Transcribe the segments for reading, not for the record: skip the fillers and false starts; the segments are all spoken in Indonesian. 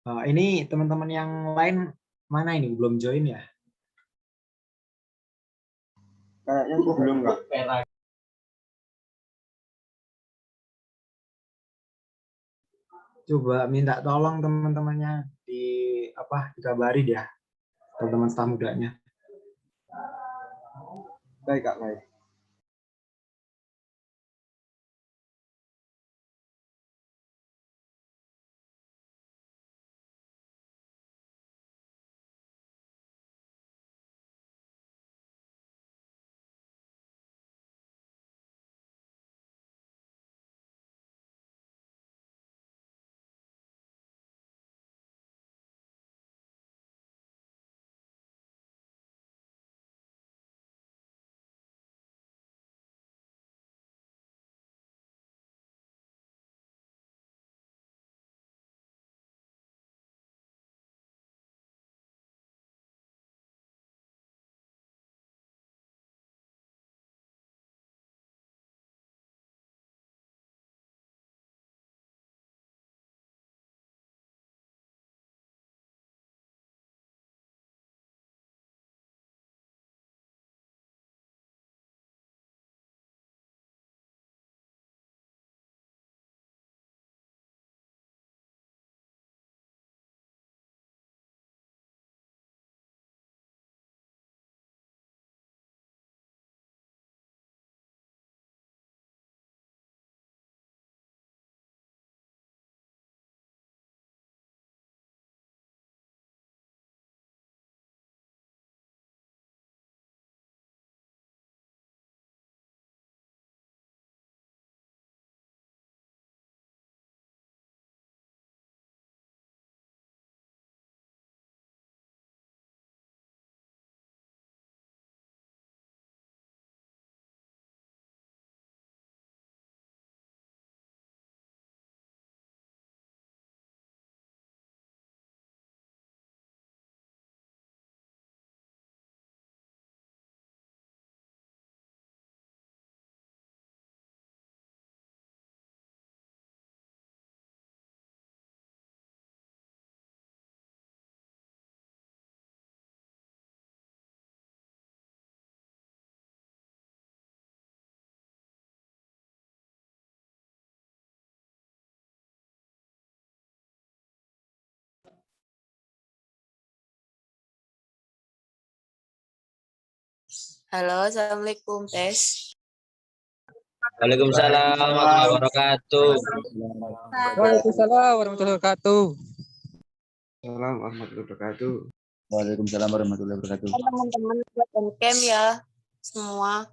Ini teman-teman yang lain mana ini belum join ya? Kayaknya belum Kak. Coba minta tolong teman-temannya dikabari ya, teman-teman staf mudanya. Baik Kak, baik. Halo, Assalamualaikum, Tes. Waalaikumsalam warahmatullahi wabarakatuh. Waalaikumsalam warahmatullahi wabarakatuh. Assalamualaikum warahmatullahi wabarakatuh. Waalaikumsalam warahmatullahi wabarakatuh. Teman-teman buat on-cam ya, semua.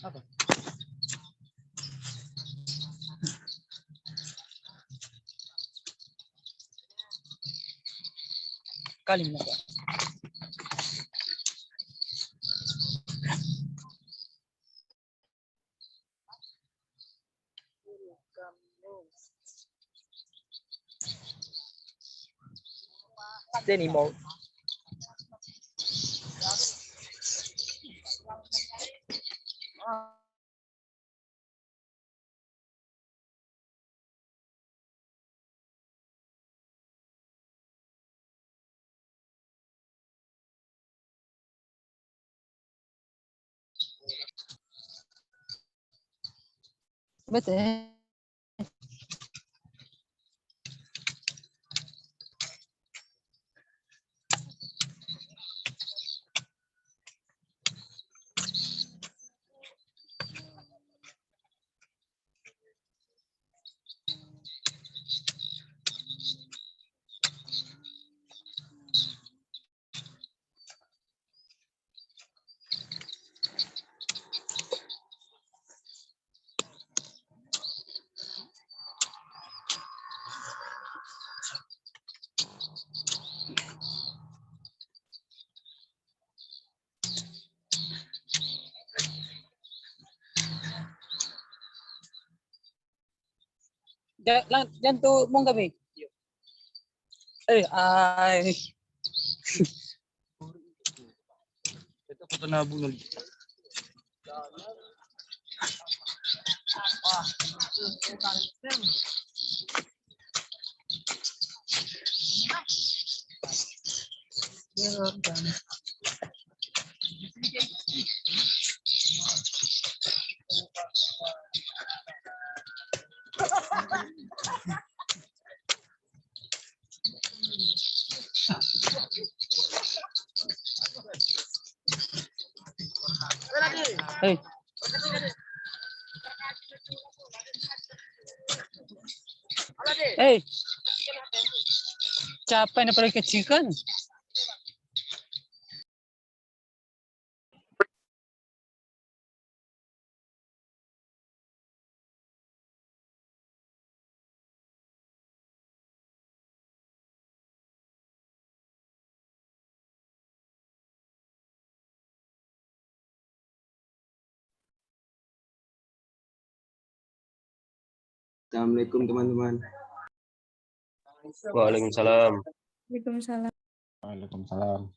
Apa? Kali mana, Pak? Denny mode. Betul. Jangan tuh mau kami. Ay. Ito ko to nabunol. Hey. Hey. Capek na pala chicken. Assalamualaikum teman-teman. Waalaikumsalam. Waalaikumsalam. Waalaikumsalam.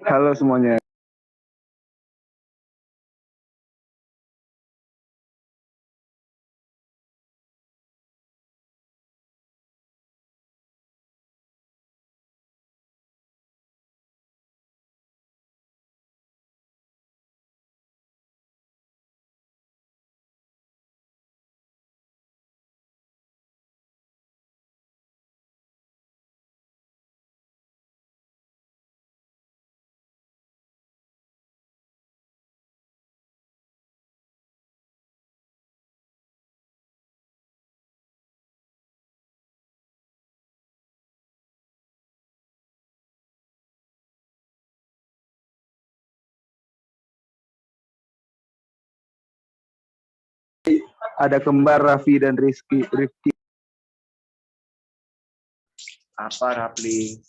Halo semuanya. Ada kembar Raffi dan Rifki. Apa Rafli?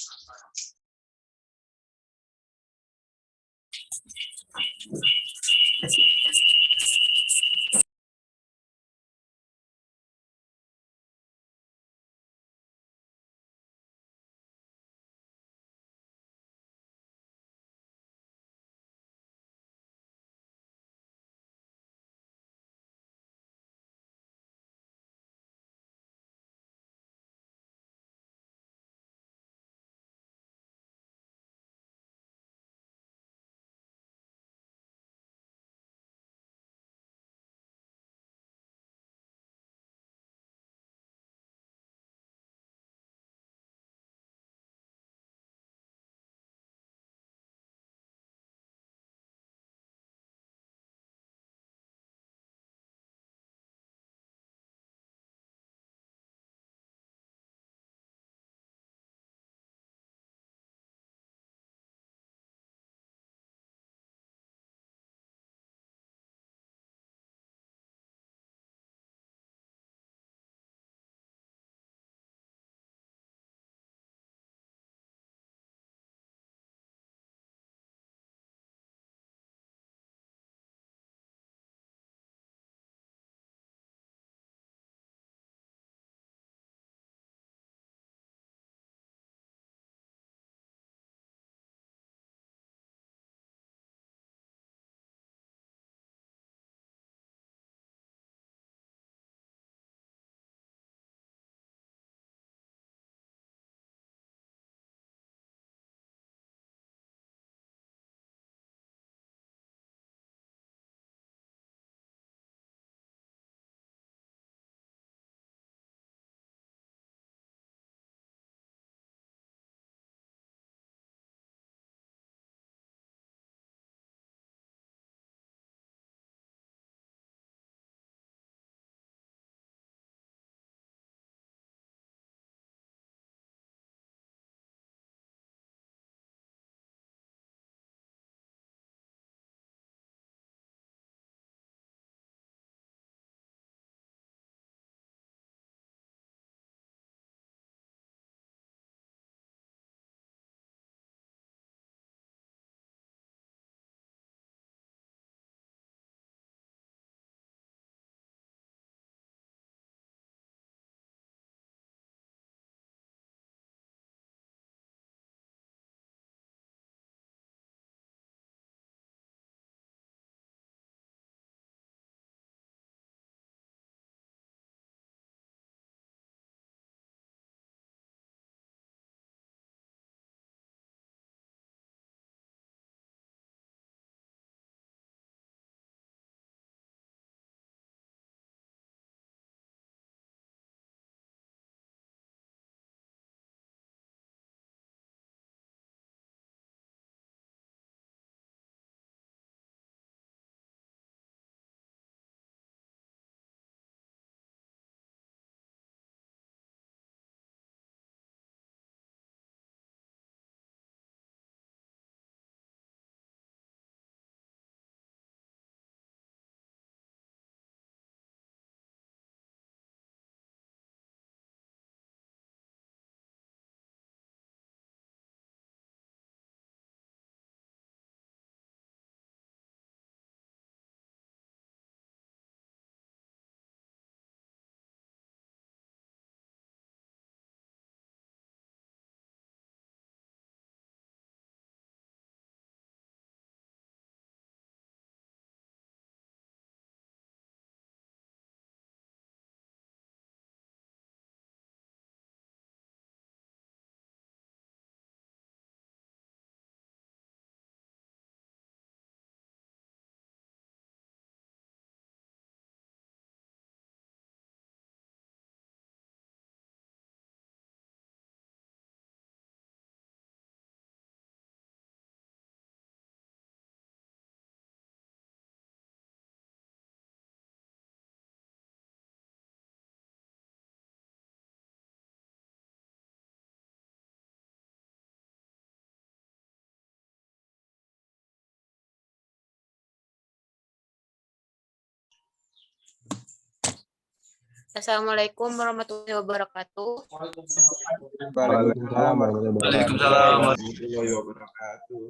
Assalamualaikum warahmatullahi wabarakatuh. Waalaikumsalam warahmatullahi wabarakatuh.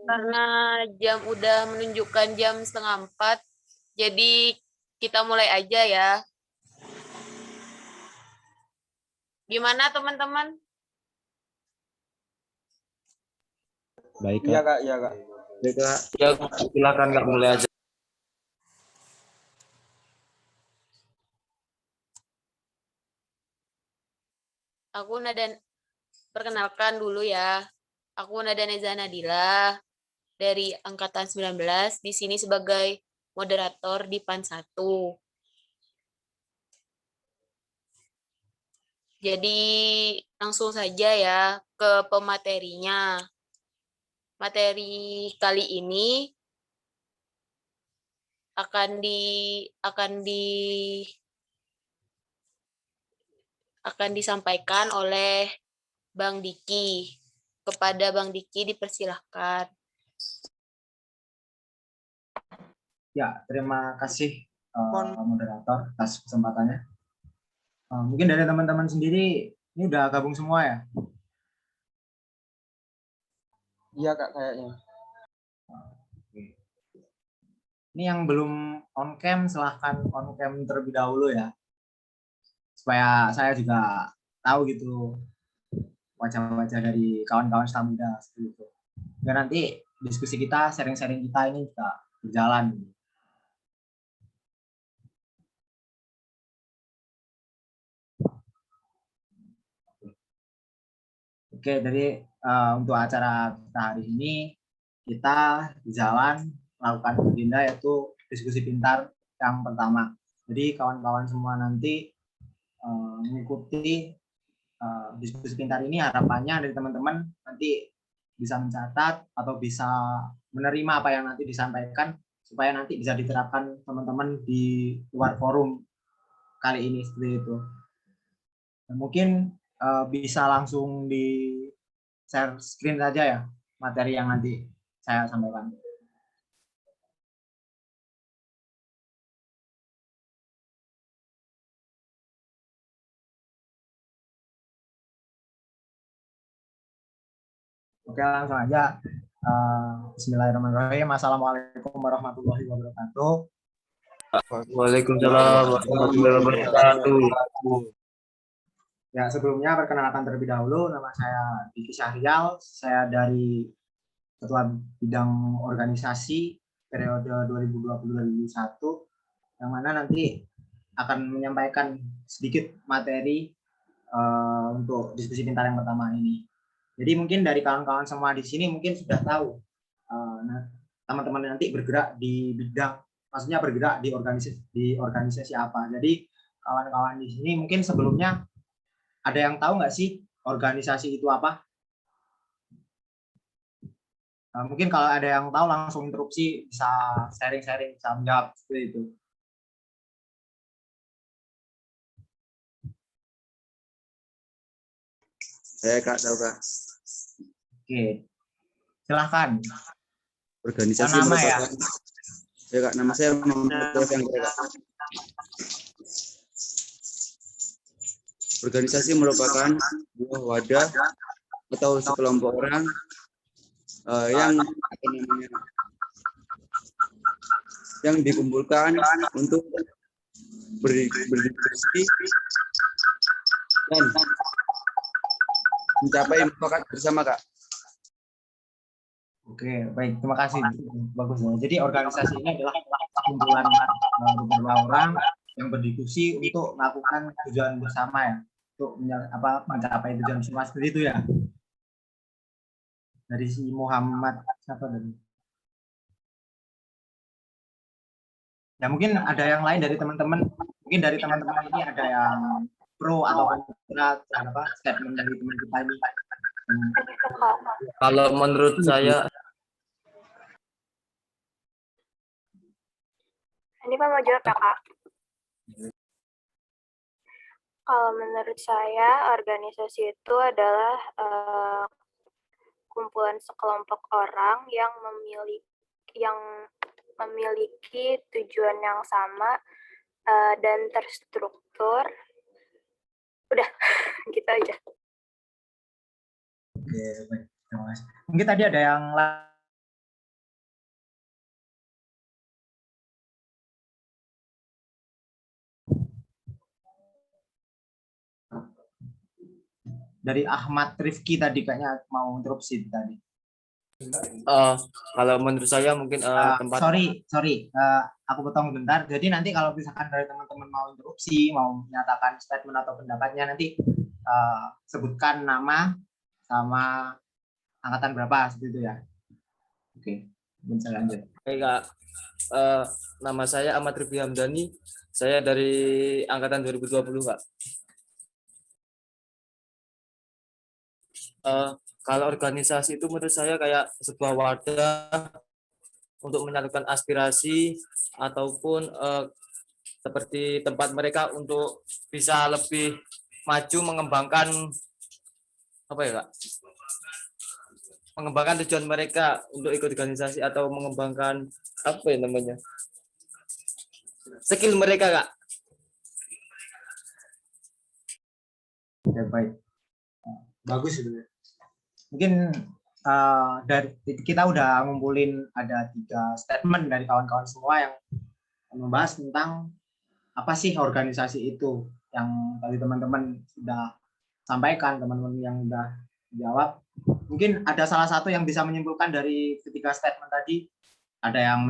Karena jam udah menunjukkan jam 3:30, jadi kita mulai aja ya. Gimana teman-teman? Baik, Iya Kak. kak, iya kak. Baik kak. Ya silakan kak mulai aja. Aku perkenalkan dulu ya. Aku Nada Neza Nadila dari angkatan 19 di sini sebagai moderator di PAN 1. Jadi langsung saja ya ke pematerinya. Materi kali ini akan disampaikan oleh Bang Diki. Kepada Bang Diki dipersilahkan. Ya, terima kasih moderator atas kesempatannya. Mungkin dari teman-teman sendiri ini udah gabung semua ya? Iya kak kayaknya. Ini yang belum on cam silahkan on cam terlebih dahulu ya, supaya saya juga tahu gitu wajah-wajah dari kawan-kawan staf muda seperti itu. Dan nanti diskusi kita, sharing-sharing kita ini juga berjalan. Oke, jadi untuk acara kita hari ini kita di jalan melakukan agenda yaitu diskusi pintar yang pertama. Jadi kawan-kawan semua nanti mengikuti diskusi pintar ini, harapannya dari teman-teman nanti bisa mencatat atau bisa menerima apa yang nanti disampaikan supaya nanti bisa diterapkan teman-teman di luar forum kali ini seperti itu. Dan mungkin bisa langsung di share screen saja ya materi yang nanti saya sampaikan. Oke, langsung aja. Bismillahirrahmanirrahim. Assalamualaikum warahmatullahi wabarakatuh. Waalaikumsalam warahmatullahi wabarakatuh. Ya, sebelumnya perkenalkan terlebih dahulu, nama saya Diki Syahrial, saya dari Ketua Bidang Organisasi periode 2020-2021, yang mana nanti akan menyampaikan sedikit materi untuk diskusi pintar yang pertama ini. Jadi mungkin dari kawan-kawan semua di sini mungkin sudah tahu, teman-teman nanti bergerak di bidang, maksudnya bergerak di organisasi apa. Jadi kawan-kawan di sini mungkin sebelumnya ada yang tahu nggak sih organisasi itu apa? Mungkin kalau ada yang tahu langsung interupsi, bisa sharing-sharing, bisa menjawab seperti itu. Saya Kak tahu Kak. Oke, silahkan. Organisasi Nama ya. merupakan ya Kak, nama saya Muhammad Kak. Organisasi merupakan sebuah wadah atau sekelompok orang yang apa namanya, yang dikumpulkan untuk berdiskusi dan mencapai mufakat bersama Kak. Oke, baik, terima kasih. Bagus ya. Jadi organisasi ini adalah kumpulan beberapa orang yang berdiskusi untuk melakukan tujuan bersama ya, untuk mencapai tujuan bersama seperti itu ya. Dari si Muhammad siapa tadi? Ya mungkin ada yang lain dari teman-teman. Mungkin dari teman-teman ini ada yang pro atau kontra terhadap statement dari teman kita ini. Kalau menurut saya, ini Pak mau jawab ya Kak? Kalau menurut saya, organisasi itu adalah kumpulan sekelompok orang yang memiliki tujuan yang sama dan terstruktur. Udah, gitu aja. Oke, baik. Terima kasih. Mungkin tadi ada yang dari Ahmad Rifki tadi kayaknya mau interupsi tadi. Kalau menurut saya mungkin tempat Sorry, aku potong bentar. Jadi nanti kalau misalkan dari teman-teman mau interupsi, mau menyatakan statement atau pendapatnya, nanti sebutkan nama sama angkatan berapa seperti itu ya. Oke, bisa lanjut. Baik, Kak. Nama saya Ahmad Rifki Hamdani. Saya dari angkatan 2020, Kak. Kalau organisasi itu menurut saya kayak sebuah wadah untuk menyalurkan aspirasi ataupun seperti tempat mereka untuk bisa lebih maju mengembangkan apa ya, Kak? Mengembangkan tujuan mereka untuk ikut organisasi atau mengembangkan apa ya namanya? Skill mereka, Kak. Ya, baik. Bagus itu. Mungkin dari kita udah ngumpulin ada 3 statement dari kawan-kawan semua yang membahas tentang apa sih organisasi itu, yang tadi teman-teman sudah sampaikan, teman-teman yang sudah jawab. Mungkin ada salah satu yang bisa menyimpulkan dari ketiga statement tadi. Ada yang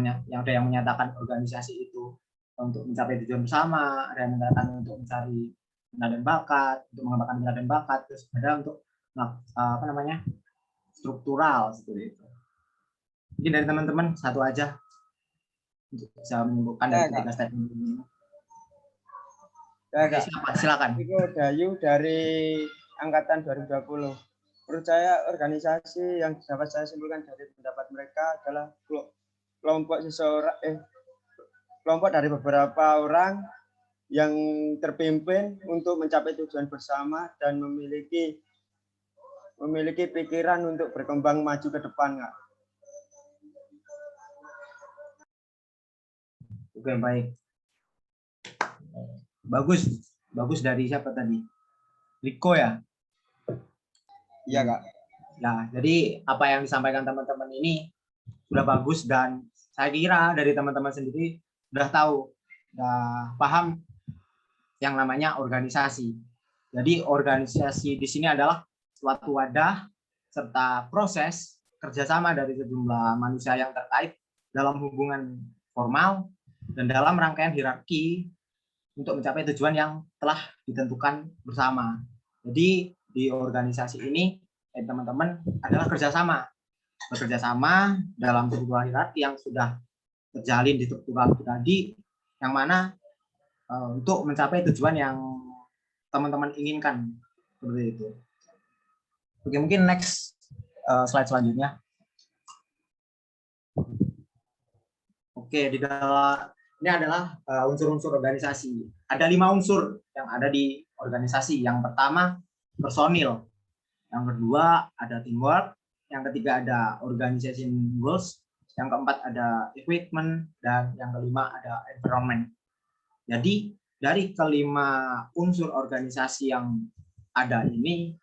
menyatakan organisasi itu untuk mencapai tujuan bersama, ada yang menyatakan untuk mencari minat dan bakat, untuk mengembangkan minat dan bakat, terus ada untuk struktural seperti itu. Mungkin dari teman-teman satu aja untuk bisa menyimpulkan dari ketiga statement ini. Silakan. Itu Dayu dari angkatan 2020. Menurut saya organisasi yang dapat saya simpulkan dari pendapat mereka adalah kelompok dari beberapa orang yang terpimpin untuk mencapai tujuan bersama dan memiliki pikiran untuk berkembang maju ke depan, Kak. Oke, baik. Bagus dari siapa tadi? Riko ya? Iya, Kak. Nah, jadi apa yang disampaikan teman-teman ini sudah bagus, dan saya kira dari teman-teman sendiri sudah tahu, sudah paham yang namanya organisasi. Jadi organisasi di sini adalah suatu wadah serta proses kerjasama dari sejumlah manusia yang terkait dalam hubungan formal dan dalam rangkaian hierarki untuk mencapai tujuan yang telah ditentukan bersama. Jadi di organisasi ini teman-teman adalah bekerja sama dalam sebuah hierarki yang sudah terjalin di struktural tadi, yang mana untuk mencapai tujuan yang teman-teman inginkan, seperti itu. Oke, mungkin next slide selanjutnya. Oke, di dalam ini adalah unsur-unsur organisasi. Ada 5 unsur yang ada di organisasi. Yang pertama personil, yang kedua ada teamwork, yang ketiga ada organization goals, yang keempat ada equipment, dan yang kelima ada environment. Jadi dari kelima unsur organisasi yang ada ini,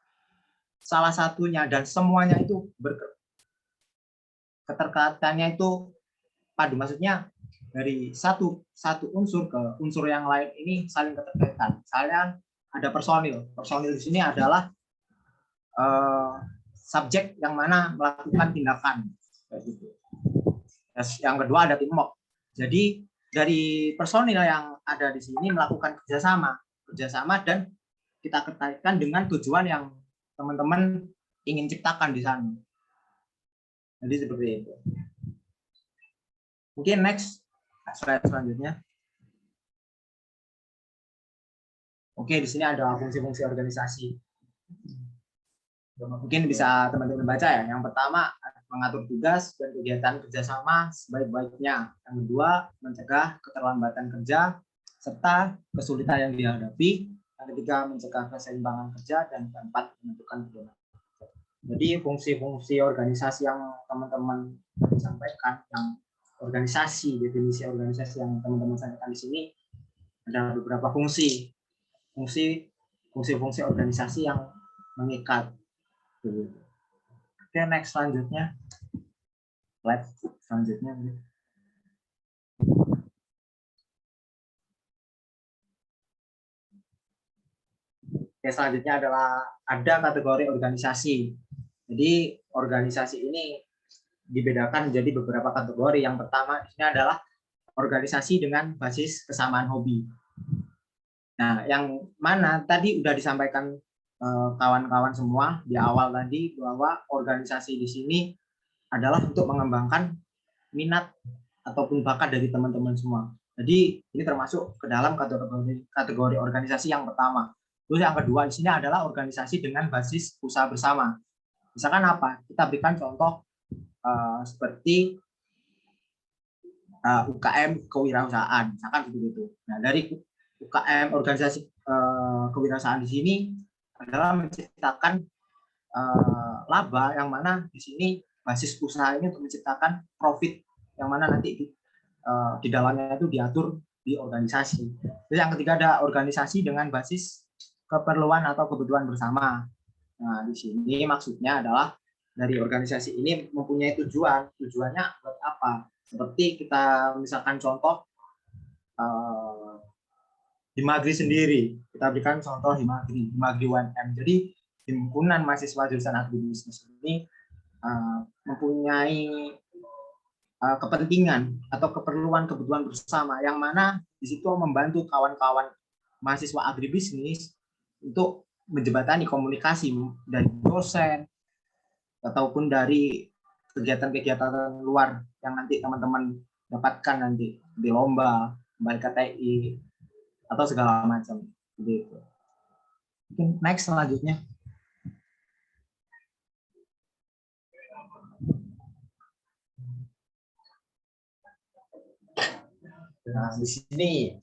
salah satunya dan semuanya itu keterkaitannya itu padu, maksudnya dari satu unsur ke unsur yang lain ini saling keterkaitan. Misalnya ada personil di sini adalah subjek yang mana melakukan tindakan, kayak gitu. Yang kedua ada teamwork. Jadi dari personil yang ada di sini melakukan kerjasama dan kita kaitkan dengan tujuan yang teman-teman ingin ciptakan di sana. Jadi seperti itu. Mungkin next slide selanjutnya. Oke, di sini ada fungsi-fungsi organisasi. Mungkin bisa teman-teman baca ya. Yang pertama, mengatur tugas dan kegiatan kerjasama sebaik-baiknya. Yang kedua, mencegah keterlambatan kerja serta kesulitan yang dihadapi. Yang ketiga, mencegah keseimbangan kerja. Dan keempat, menentukan pedoman. Jadi fungsi-fungsi organisasi yang teman-teman sampaikan, yang definisi organisasi yang teman-teman sampaikan di sini, ada beberapa fungsi organisasi yang mengikat. Oke, next selanjutnya. Slide selanjutnya. Oke, selanjutnya adalah ada kategori organisasi. Jadi organisasi ini dibedakan menjadi beberapa kategori. Yang pertama ini adalah organisasi dengan basis kesamaan hobi. Nah, yang mana tadi udah disampaikan kawan-kawan semua di awal tadi bahwa organisasi di sini adalah untuk mengembangkan minat ataupun bakat dari teman-teman semua. Jadi ini termasuk ke dalam kategori organisasi yang pertama. Terus yang kedua di sini adalah organisasi dengan basis usaha bersama. Misalkan apa? Kita berikan contoh seperti UKM kewirausahaan, misalkan seperti itu. Nah, dari UKM organisasi kewirausahaan di sini adalah menciptakan laba yang mana di sini basis usaha ini untuk menciptakan profit yang mana nanti di dalamnya itu diatur di organisasi. Terus yang ketiga ada organisasi dengan basis keperluan atau kebutuhan bersama. Nah, di sini maksudnya adalah dari organisasi ini mempunyai tujuannya buat apa? Seperti kita misalkan contoh Himagri sendiri, kita berikan contoh Himagri UNM. Jadi himpunan mahasiswa jurusan agribisnis ini mempunyai kepentingan atau kebutuhan bersama yang mana di situ membantu kawan-kawan mahasiswa agribisnis untuk menjembatani komunikasi dari dosen ataupun dari kegiatan-kegiatan luar yang nanti teman-teman dapatkan nanti di lomba, KTI atau segala macam gitu. Mungkin next selanjutnya. Nah, di sini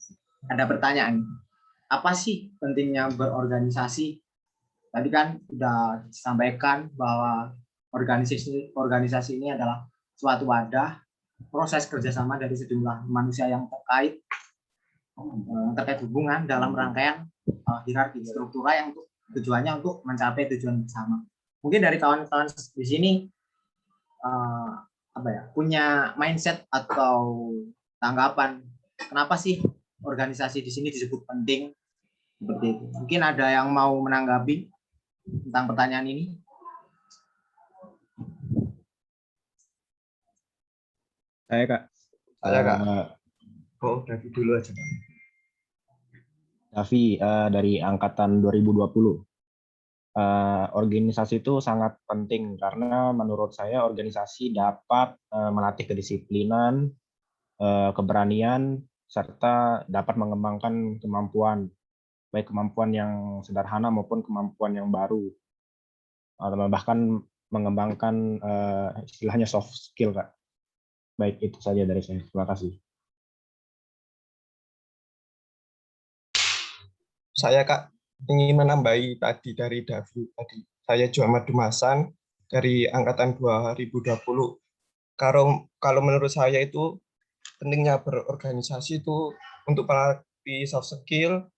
ada pertanyaan. Apa sih pentingnya berorganisasi? Tadi kan sudah disampaikan bahwa organisasi ini adalah suatu wadah proses kerjasama dari sejumlah manusia yang terkait hubungan dalam rangkaian hierarki struktural yang tujuannya untuk mencapai tujuan bersama. Mungkin dari kawan-kawan di sini punya mindset atau tanggapan kenapa sih organisasi di sini disebut penting seperti itu. Mungkin ada yang mau menanggapi tentang pertanyaan ini. Saya Kak. Oh, Davi dulu aja. Davi dari angkatan 2020. Organisasi itu sangat penting karena menurut saya organisasi dapat melatih kedisiplinan, keberanian, serta dapat mengembangkan kemampuan, baik kemampuan yang sederhana maupun kemampuan yang baru, bahkan mengembangkan istilahnya soft skill, Kak. Baik, itu saja dari saya. Terima kasih. Saya Kak ingin menambahi tadi dari Davi tadi. Saya Juhamad Dumasan dari angkatan 2020. Kalau menurut saya itu pentingnya berorganisasi itu untuk melatih soft skill,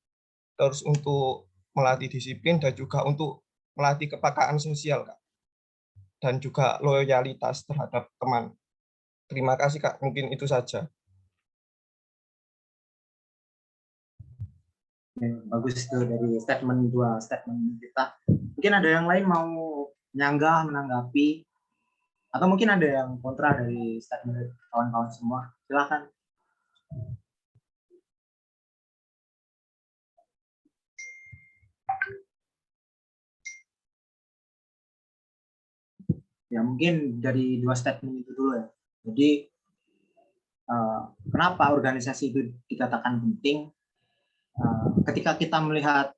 terus untuk melatih disiplin dan juga untuk melatih kepekaan sosial, Kak. Dan juga loyalitas terhadap teman. Terima kasih Kak, mungkin itu saja. Bagus itu dari statement kita. Mungkin ada yang lain mau nyanggah, menanggapi, atau mungkin ada yang kontra dari statement kawan-kawan semua. Silakan. Ya mungkin dari dua statement itu dulu ya. Jadi kenapa organisasi itu dikatakan penting? Ketika kita melihat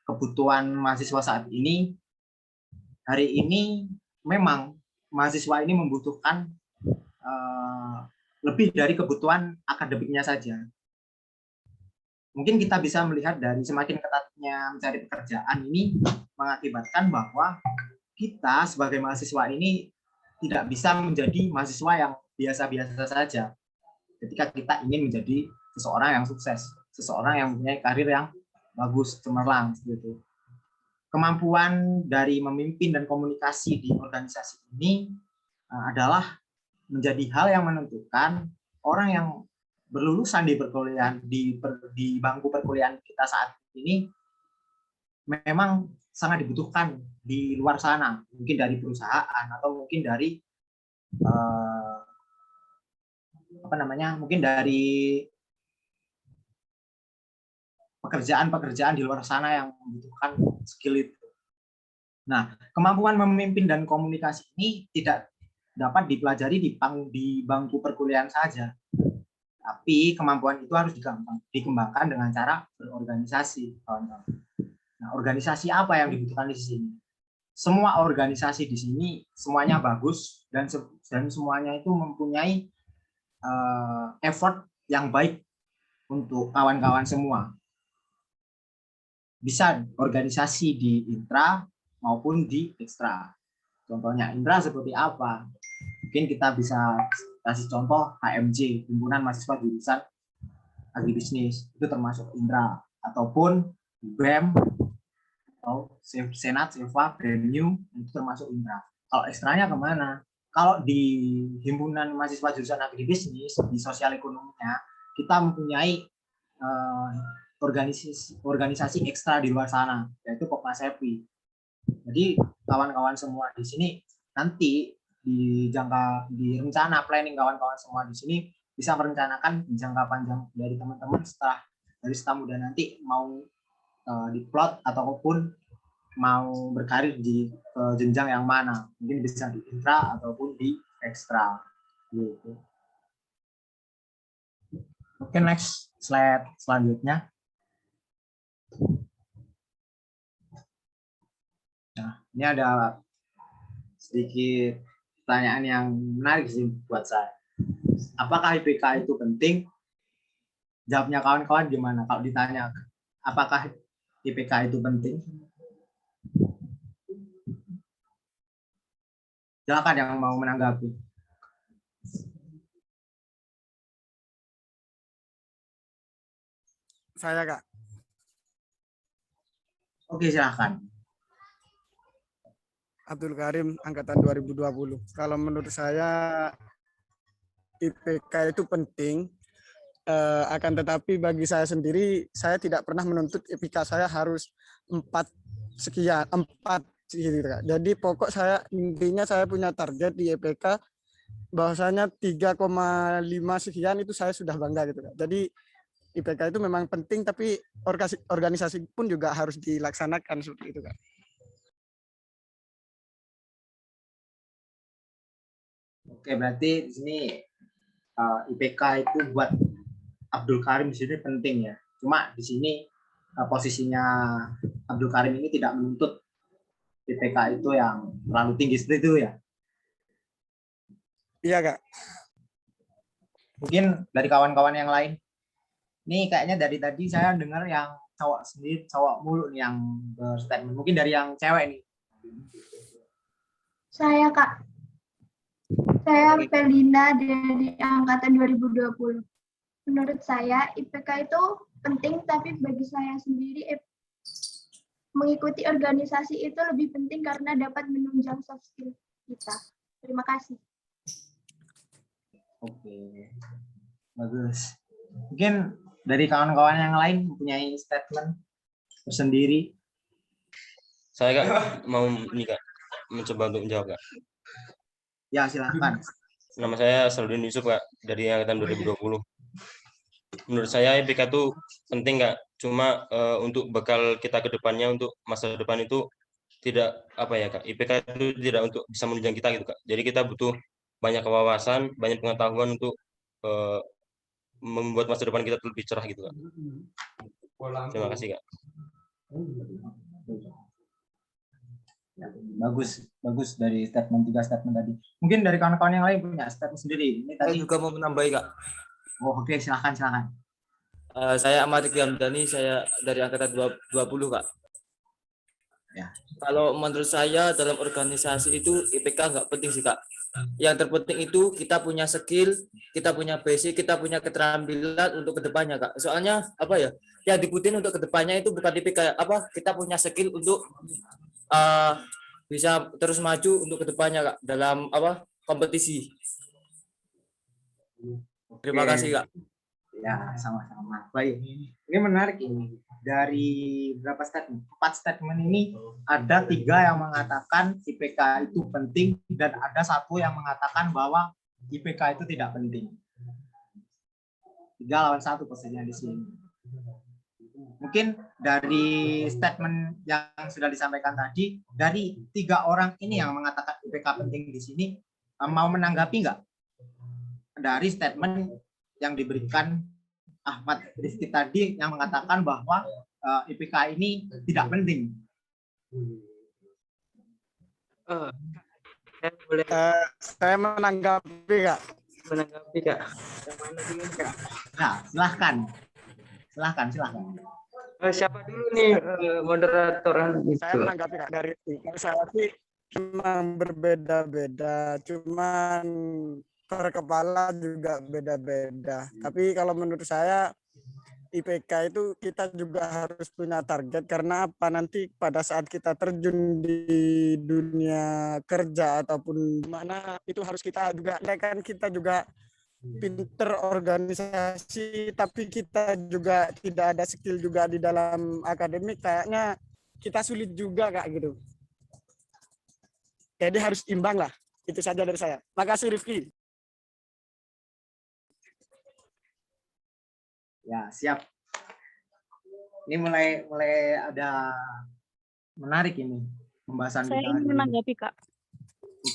kebutuhan mahasiswa saat ini, hari ini memang mahasiswa ini membutuhkan lebih dari kebutuhan akademiknya saja. Mungkin kita bisa melihat dari semakin ketatnya mencari pekerjaan ini mengakibatkan bahwa kita sebagai mahasiswa ini tidak bisa menjadi mahasiswa yang biasa-biasa saja ketika kita ingin menjadi seseorang yang sukses. seseorang yang mempunyai karir yang bagus, cemerlang gitu. Kemampuan dari memimpin dan komunikasi di organisasi ini adalah menjadi hal yang menentukan orang yang berlulusan di perkuliahan di bangku perkuliahan kita saat ini memang sangat dibutuhkan di luar sana, mungkin dari perusahaan atau mungkin dari mungkin dari pekerjaan-pekerjaan di luar sana yang membutuhkan skill itu. Nah, kemampuan memimpin dan komunikasi ini tidak dapat dipelajari di bangku perkuliahan saja. Tapi kemampuan itu harus dikembangkan dengan cara berorganisasi, kawan-kawan. Nah, organisasi apa yang dibutuhkan di sini? Semua organisasi di sini semuanya bagus dan semuanya itu mempunyai effort yang baik untuk kawan-kawan semua. Bisa organisasi di intra maupun di ekstra. Contohnya intra seperti apa? Mungkin kita bisa kasih contoh HMJ, Himpunan Mahasiswa Jurusan Agribisnis, itu termasuk intra. Ataupun BEM, atau Senat, Seva, Premium, itu termasuk intra. Kalau ekstranya kemana? Kalau di Himpunan Mahasiswa Jurusan Agribisnis, di sosial ekonominya, kita mempunyai organisasi ekstra di luar sana, yaitu Kopmasepi. Jadi kawan-kawan semua di sini nanti di rencana planning kawan-kawan semua di sini bisa merencanakan jangka panjang dari teman-teman setelah muda nanti mau diplot ataupun mau berkarir di jenjang yang mana, mungkin bisa di intra ataupun di ekstra gitu. Oke, next slide selanjutnya. Nah, ini ada sedikit pertanyaan yang menarik sih buat saya. Apakah IPK itu penting? Jawabnya kawan-kawan gimana kalau ditanya apakah IPK itu penting? Silakan yang mau menanggapi. Saya, Kak. Oke, silakan. Abdul Karim, angkatan 2020. Kalau menurut saya IPK itu penting, akan tetapi bagi saya sendiri, saya tidak pernah menuntut IPK saya harus 4 gitu, Kak. Jadi pokok saya intinya saya punya target di IPK bahwasanya 3,5 sekian itu saya sudah bangga gitu, Kak. Jadi IPK itu memang penting, tapi organisasi pun juga harus dilaksanakan seperti itu, Kak. Oke, berarti di sini IPK itu buat Abdul Karim di sini penting ya. Cuma di sini posisinya Abdul Karim ini tidak menuntut IPK itu yang terlalu tinggi seperti itu ya. Iya, Kak. Mungkin dari kawan-kawan yang lain. Ini kayaknya dari tadi saya dengar yang cowok mulu nih yang berstatement. Mungkin dari yang cewek nih. Saya, Kak. Saya Felina dari angkatan 2020. Menurut saya IPK itu penting, tapi bagi saya sendiri mengikuti organisasi itu lebih penting karena dapat menunjang soft skill kita. Terima kasih. Oke, bagus. Mungkin dari kawan-kawan yang lain mempunyai statement tersendiri. Saya, Kak, mau ini, Kak, mencoba untuk menjawab, Kak. Ya, silakan. Nama saya Saludin Yusuf, Kak, dari angkatan 2020. Menurut saya IPK itu penting, Kak. Cuma untuk bekal kita ke depannya, untuk masa depan itu tidak apa ya, Kak. IPK itu tidak untuk bisa menunjang kita gitu, Kak. Jadi kita butuh banyak wawasan, banyak pengetahuan untuk membuat masa depan kita lebih cerah gitu, Kak. Terima kasih, Kak. Ya, bagus dari statement 3 statement tadi. Mungkin dari kawan-kawan yang lain punya statement sendiri. Ini tadi Saya juga mau menambahi, Kak. Oh, oke, silakan. Saya Ahmad Ghamdani, saya dari angkatan 20, Kak. Ya. Kalau menurut saya dalam organisasi itu IPK nggak penting sih, Kak. yang terpenting itu kita punya skill, kita punya basic, kita punya keterampilan untuk kedepannya Kak. Soalnya apa ya? Yang dibutuhin untuk kedepannya itu bukan tipik kayak apa? Kita punya skill untuk bisa terus maju untuk kedepannya Kak dalam apa? Kompetisi. Terima Oke. kasih Kak. Ya, sama-sama. Baik. Ini menarik ini. Dari berapa statement? 4 statement ini ada 3 yang mengatakan IPK itu penting dan ada 1 yang mengatakan bahwa IPK itu tidak penting. 3 lawan 1 posisinya di sini. Mungkin dari statement yang sudah disampaikan tadi, dari 3 orang ini yang mengatakan IPK penting di sini, mau menanggapi nggak dari statement yang diberikan Ahmad Rizky tadi yang mengatakan bahwa IPK ini tidak penting? Saya menanggapi Kak. Menanggapi Kak. Yang mana dulu Kak? Nah, silahkan. Siapa dulu nih moderator itu? Saya menanggapi Kak, dari saya sih memang berbeda-beda, cuman per kepala juga beda-beda. Tapi kalau menurut saya IPK itu kita juga harus punya target, karena apa, nanti pada saat kita terjun di dunia kerja ataupun mana itu harus kita juga, kan kita juga pinter organisasi tapi kita juga tidak ada skill juga di dalam akademik, kayaknya kita sulit juga Kak gitu. Jadi harus imbang lah. Itu saja dari saya. Makasih Rifki. Ya, siap. Ini mulai ada menarik ini pembahasan Saya kita. ingin menanggapi Kak.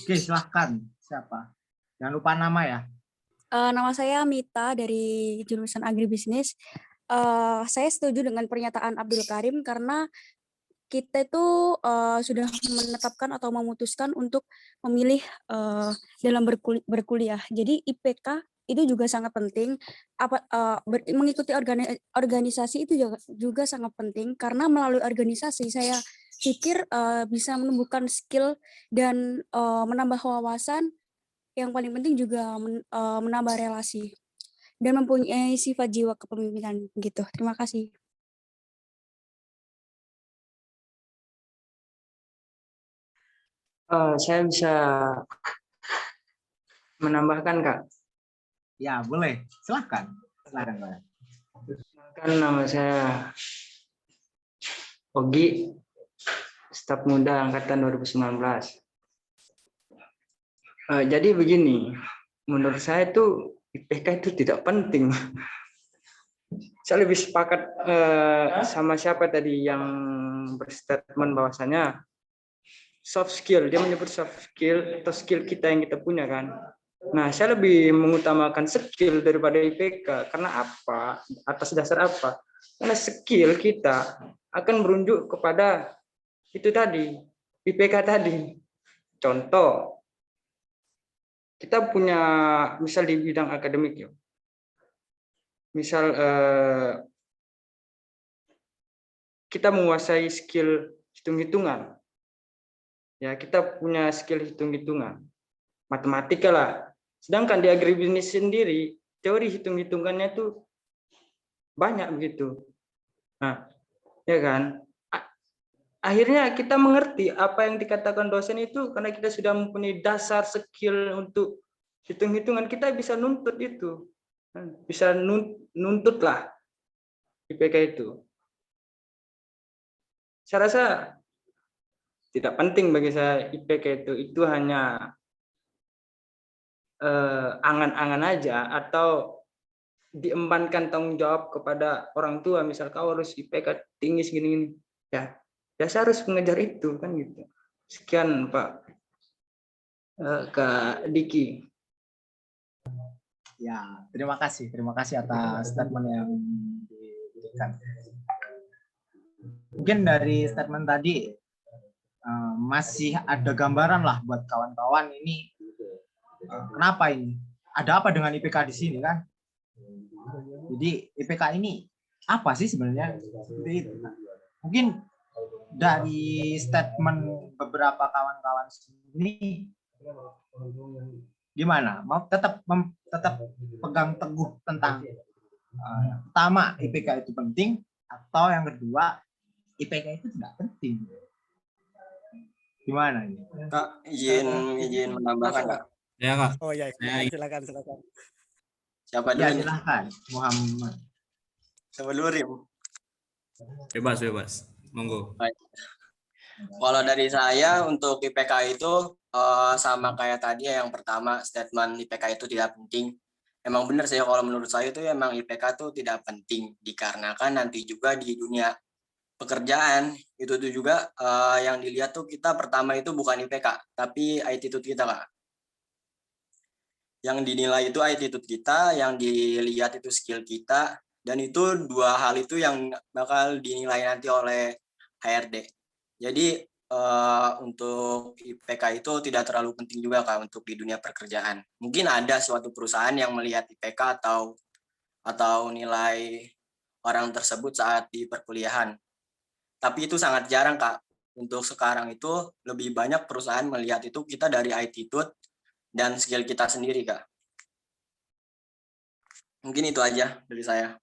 Oke, silahkan. Siapa? Jangan lupa nama ya. Nama saya Mita dari jurusan agribisnis. Saya setuju dengan pernyataan Abdul Karim karena kita itu sudah menetapkan atau memutuskan untuk memilih dalam berkuliah. Jadi IPK itu juga sangat penting. Mengikuti organisasi itu juga sangat penting karena melalui organisasi saya pikir bisa menumbuhkan skill dan menambah wawasan. Yang paling penting juga menambah relasi dan mempunyai sifat jiwa kepemimpinan gitu. Terima kasih. Saya bisa menambahkan Kak. Ya, boleh. Silahkan. Silahkan. Nama saya Ogi, staf muda angkatan 2019. Jadi begini, menurut saya itu IPK itu tidak penting. Saya lebih sepakat sama siapa tadi yang berstatement bahwasanya soft skill, dia menyebut soft skill atau skill kita yang kita punya kan. Nah, saya lebih mengutamakan skill daripada IPK. Karena apa? Atas dasar apa? Karena skill kita akan merunjuk kepada itu tadi, IPK tadi. Contoh, kita punya misal di bidang akademik ya. Misal kita menguasai skill hitung-hitungan. Ya, kita punya skill hitung-hitungan. Matematika lah. Sedangkan di agribisnis sendiri, teori hitung-hitungannya itu banyak begitu. Nah, ya kan? Akhirnya kita mengerti apa yang dikatakan dosen itu karena kita sudah mempunyai dasar skill untuk hitung-hitungan, kita bisa nuntut itu. Bisa nuntut lah IPK itu. Saya rasa tidak penting bagi saya IPK itu hanya angan-angan aja atau diembankan tanggung jawab kepada orang tua, misal kau harus IPK tinggi segini ya saya harus mengejar itu kan gitu. Sekian Pak Kak Diki. Ya, terima kasih atas statement yang diberikan. Mungkin dari statement tadi masih ada gambaran lah buat kawan-kawan ini. Kenapa ini? Ada apa dengan IPK di sini kan? Jadi IPK ini apa sih sebenarnya? Mungkin dari statement beberapa kawan-kawan ini Gimana? Mau tetap pegang teguh tentang pertama IPK itu penting, atau yang kedua IPK itu tidak penting? Gimana ini? Kak, izin menambahkan, Kak. Ya, Kak. Oh ya, silakan. Siapa dulu Ya, nih? silakan, Muhammad. Siapa dulu, Rim? Bebas. Monggo. Baik. Kalau dari saya untuk IPK itu sama kayak tadi ya, yang pertama statement IPK itu tidak penting. Emang benar sih kalau menurut saya itu emang IPK itu tidak penting dikarenakan nanti juga di dunia pekerjaan itu tuh juga yang dilihat tuh kita pertama itu bukan IPK tapi attitude kita, Kak. Yang dinilai itu attitude kita, yang dilihat itu skill kita, dan itu dua hal itu yang bakal dinilai nanti oleh HRD. Jadi untuk IPK itu tidak terlalu penting juga, Kak, untuk di dunia pekerjaan. Mungkin ada suatu perusahaan yang melihat IPK atau nilai orang tersebut saat di perkuliahan. Tapi itu sangat jarang, Kak. Untuk sekarang itu lebih banyak perusahaan melihat itu kita dari attitude dan skill kita sendiri, Kak. Mungkin itu aja dari saya.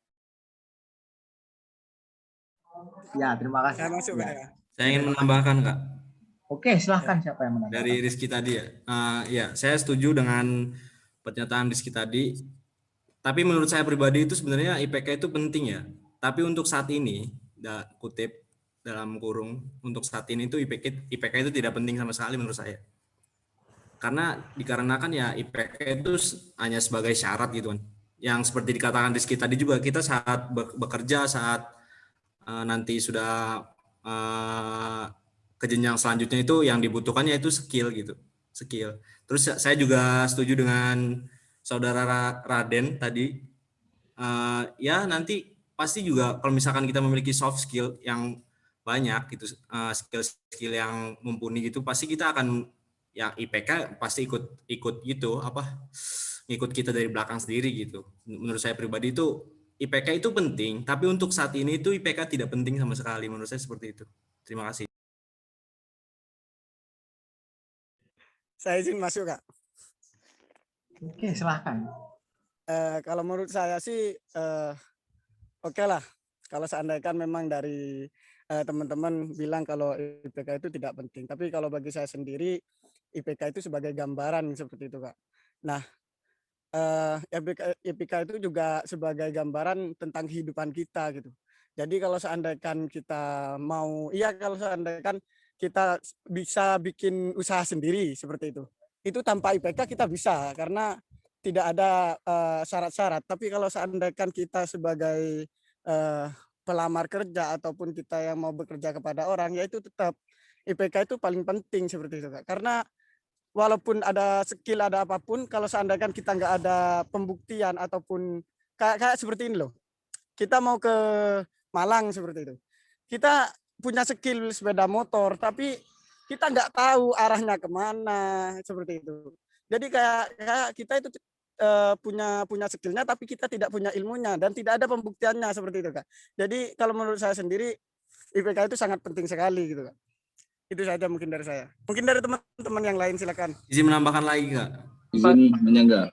Ya, terima kasih. Saya masuk, Kak, ya. Saya ingin menambahkan, Kak. Oke, silahkan siapa yang menambahkan? Dari Rizky tadi ya. Ya, saya setuju dengan pernyataan Rizky tadi. Tapi menurut saya pribadi itu sebenarnya IPK itu penting ya. Tapi untuk saat ini, kutip dalam kurung, untuk saat ini itu IPK itu tidak penting sama sekali menurut saya. Karena dikarenakan ya IPK itu hanya sebagai syarat gitu kan. Yang seperti dikatakan Rizky tadi juga, kita saat bekerja, saat nanti sudah ke jenjang selanjutnya itu yang dibutuhkannya itu skill gitu, skill. Terus saya juga setuju dengan saudara Raden tadi, ya nanti pasti juga kalau misalkan kita memiliki soft skill yang banyak gitu, skill yang mumpuni gitu, pasti kita akan ya IPK pasti ikut gitu, ngikut kita dari belakang sendiri gitu. Menurut saya pribadi itu IPK itu penting, tapi untuk saat ini itu IPK tidak penting sama sekali, menurut saya seperti itu. Terima kasih. Saya izin masuk, Kak. Oke, silahkan. Kalau menurut saya sih oke lah. Kalau seandainya memang dari teman-teman bilang kalau IPK itu tidak penting. Tapi kalau bagi saya sendiri, IPK itu sebagai gambaran seperti itu, Kak. Nah, IPK itu juga sebagai gambaran tentang kehidupan kita gitu. Jadi kalau seandainya kita kalau seandainya kita bisa bikin usaha sendiri seperti itu tanpa IPK kita bisa karena tidak ada syarat-syarat. Tapi kalau seandainya kita sebagai pelamar kerja ataupun kita yang mau bekerja kepada orang, ya itu tetap IPK itu paling penting seperti itu, Kak. Karena walaupun ada skill, ada apapun, kalau seandainya kita nggak ada pembuktian ataupun kayak seperti ini loh. Kita mau ke Malang seperti itu. Kita punya skill sepeda motor, tapi kita nggak tahu arahnya kemana seperti itu. Jadi kayak kita itu punya skillnya, tapi kita tidak punya ilmunya dan tidak ada pembuktiannya seperti itu, Kak. Jadi kalau menurut saya sendiri IPK itu sangat penting sekali gitu, Kak. Itu saja mungkin dari saya. Mungkin dari teman-teman yang lain silakan. Izin menambahkan lagi, Kak. Izin menyanggah.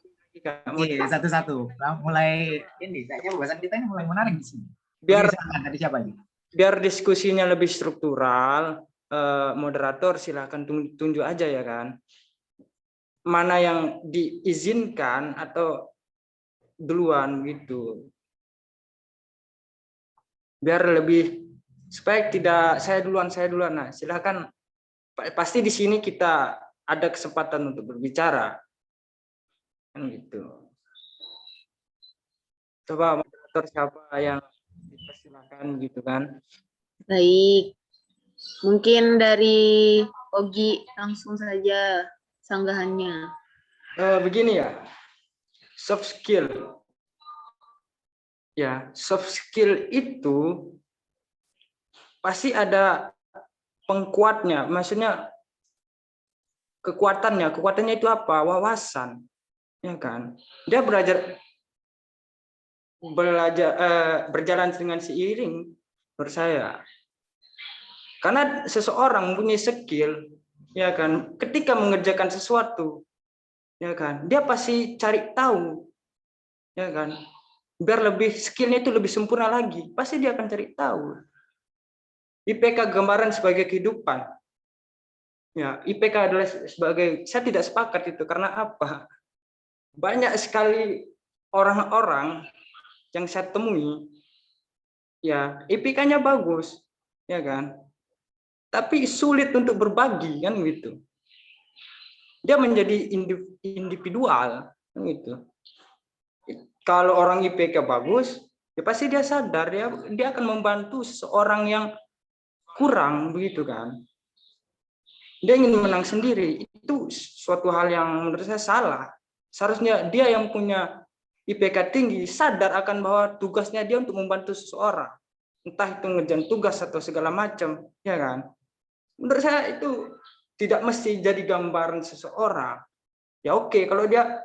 Oke, satu-satu. Mulai ini, kayaknya pembahasan kita ini mulai menarik di sini. Biar tadi siapa ini? Biar diskusinya lebih struktural, moderator silakan tunjuk aja ya kan. Mana yang diizinkan atau duluan gitu. Biar lebih supaya tidak saya duluan. Nah, silakan. Pasti di sini kita ada kesempatan untuk berbicara. Kan gitu. Coba moderator siapa yang silakan gitu kan. Baik. Mungkin dari Ogi langsung saja sanggahannya. Begini ya. Soft skill. Ya, soft skill itu pasti ada pengkuatnya. Maksudnya kekuatannya. Kekuatannya itu apa? Wawasan. Ya kan? Dia berjalan dengan seiring menurut saya. Karena seseorang mempunyai skill ya kan, ketika mengerjakan sesuatu, ya kan, dia pasti cari tahu, ya kan, biar lebih skillnya itu lebih sempurna lagi, pasti dia akan cari tahu. IPK gambaran sebagai kehidupan. Ya, IPK adalah sebagai, saya tidak sepakat itu karena apa? Banyak sekali orang-orang yang saya temui, ya IPK-nya bagus, ya kan, tapi sulit untuk berbagi kan gitu. Dia menjadi individual kan gitu. Kalau orang IPK bagus, ya pasti dia sadar dia akan membantu seseorang yang kurang begitu kan. Dia ingin menang sendiri, itu suatu hal yang menurut saya salah. Seharusnya dia yang punya IPK tinggi sadar akan bahwa tugasnya dia untuk membantu seseorang, entah itu ngerjain tugas atau segala macam, ya kan. Menurut saya itu tidak mesti jadi gambaran seseorang. Ya oke, kalau dia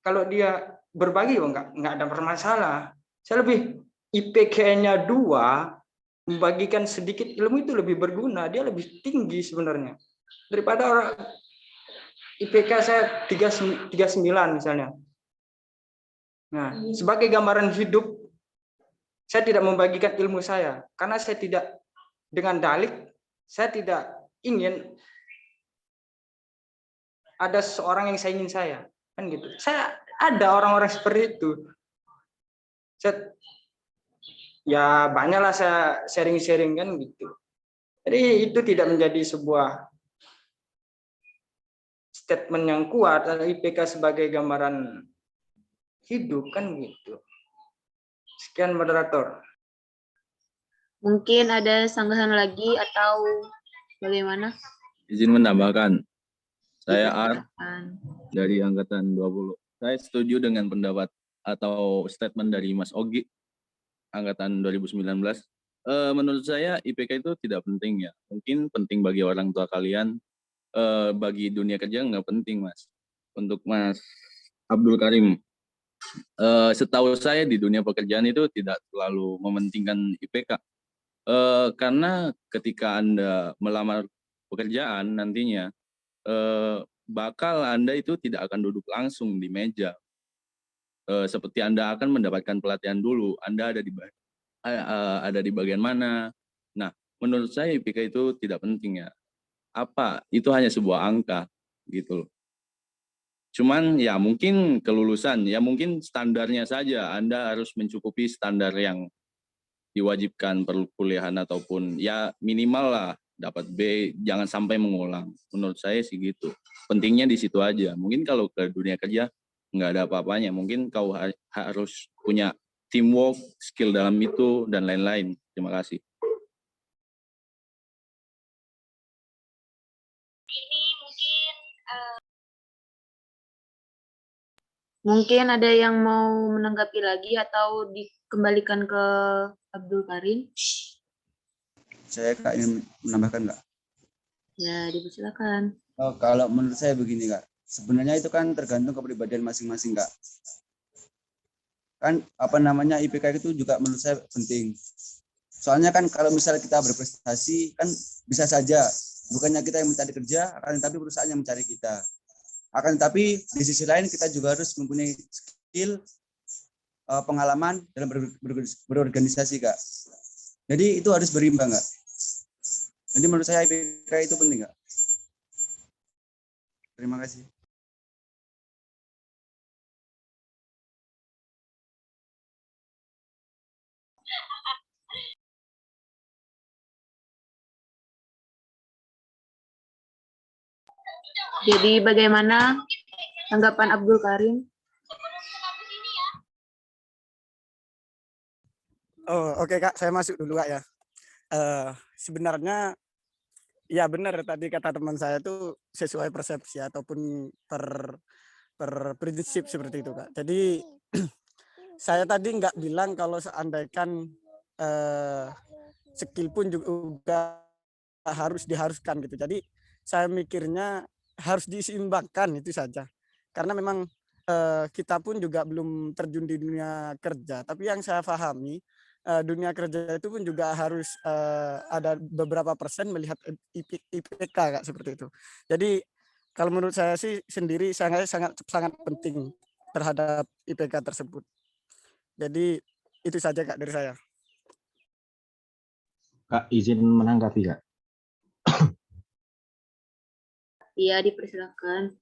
kalau dia berbagi ya nggak ada masalah. Saya lebih IPK-nya 2, membagikan sedikit ilmu itu lebih berguna, dia lebih tinggi sebenarnya daripada orang IPK saya 39 misalnya. Nah, sebagai gambaran hidup, saya tidak membagikan ilmu saya karena saya tidak dengan dalih, saya tidak ingin ada seorang yang saingin saya, kan gitu. Saya ada orang-orang seperti itu. Ya banyaklah saya sharing-sharing kan gitu. Jadi itu tidak menjadi sebuah statement yang kuat atau IPK sebagai gambaran hidup kan gitu. Sekian moderator. Mungkin ada sanggahan lagi atau bagaimana? Izin menambahkan, saya Ar dari Angkatan 20. Saya setuju dengan pendapat atau statement dari Mas Ogi, Angkatan 2019. Menurut saya IPK itu tidak penting ya. Mungkin penting bagi orang tua kalian, bagi dunia kerja nggak penting Mas. Untuk Mas Abdul Karim, setahu saya di dunia pekerjaan itu tidak terlalu mementingkan IPK. Karena ketika Anda melamar pekerjaan nantinya, bakal Anda itu tidak akan duduk langsung di meja. Seperti Anda akan mendapatkan pelatihan dulu, Anda ada di bagian mana. Nah, menurut saya IPK itu tidak penting ya. Apa? Itu hanya sebuah angka gitu loh. Cuman ya mungkin kelulusan, ya mungkin standarnya saja Anda harus mencukupi standar yang diwajibkan perkuliahan ataupun ya minimal lah dapat B, jangan sampai mengulang. Menurut saya sih gitu. Pentingnya di situ aja. Mungkin kalau ke dunia kerja nggak ada apa-apanya. Mungkin kau harus punya teamwork, skill dalam itu, dan lain-lain. Terima kasih. Mungkin ada yang mau menanggapi lagi atau dikembalikan ke Abdul Karim? Saya Kak ingin menambahkan Kak. Ya, dipersilakan. Oh, kalau menurut saya begini Kak, sebenarnya itu kan tergantung kepribadian masing-masing Kak. Kan IPK itu juga menurut saya penting. Soalnya kan kalau misalnya kita berprestasi kan bisa saja bukannya kita yang mencari kerja, akan tetapi perusahaan yang mencari kita. Akan tetapi di sisi lain kita juga harus mempunyai skill, pengalaman dalam berorganisasi Kak. Jadi itu harus berimbang Kak. Jadi menurut saya IPK itu penting Kak. Terima kasih. Jadi bagaimana tanggapan Abdul Karim? Oh, oke Kak, saya masuk dulu Kak ya. Sebenarnya ya benar tadi kata teman saya itu sesuai persepsi ataupun per prinsip seperti itu Kak. Jadi saya tadi nggak bilang kalau seandainya skill pun juga diharuskan gitu. Jadi saya mikirnya harus diseimbangkan itu saja. Karena memang kita pun juga belum terjun di dunia kerja. Tapi yang saya pahami dunia kerja itu pun juga harus ada beberapa persen melihat IPK Kak, seperti itu. Jadi kalau menurut saya sih sendiri sangat penting terhadap IPK tersebut. Jadi itu saja Kak dari saya. Kak, izin menanggapi, Kak. Iya, dipersilakan.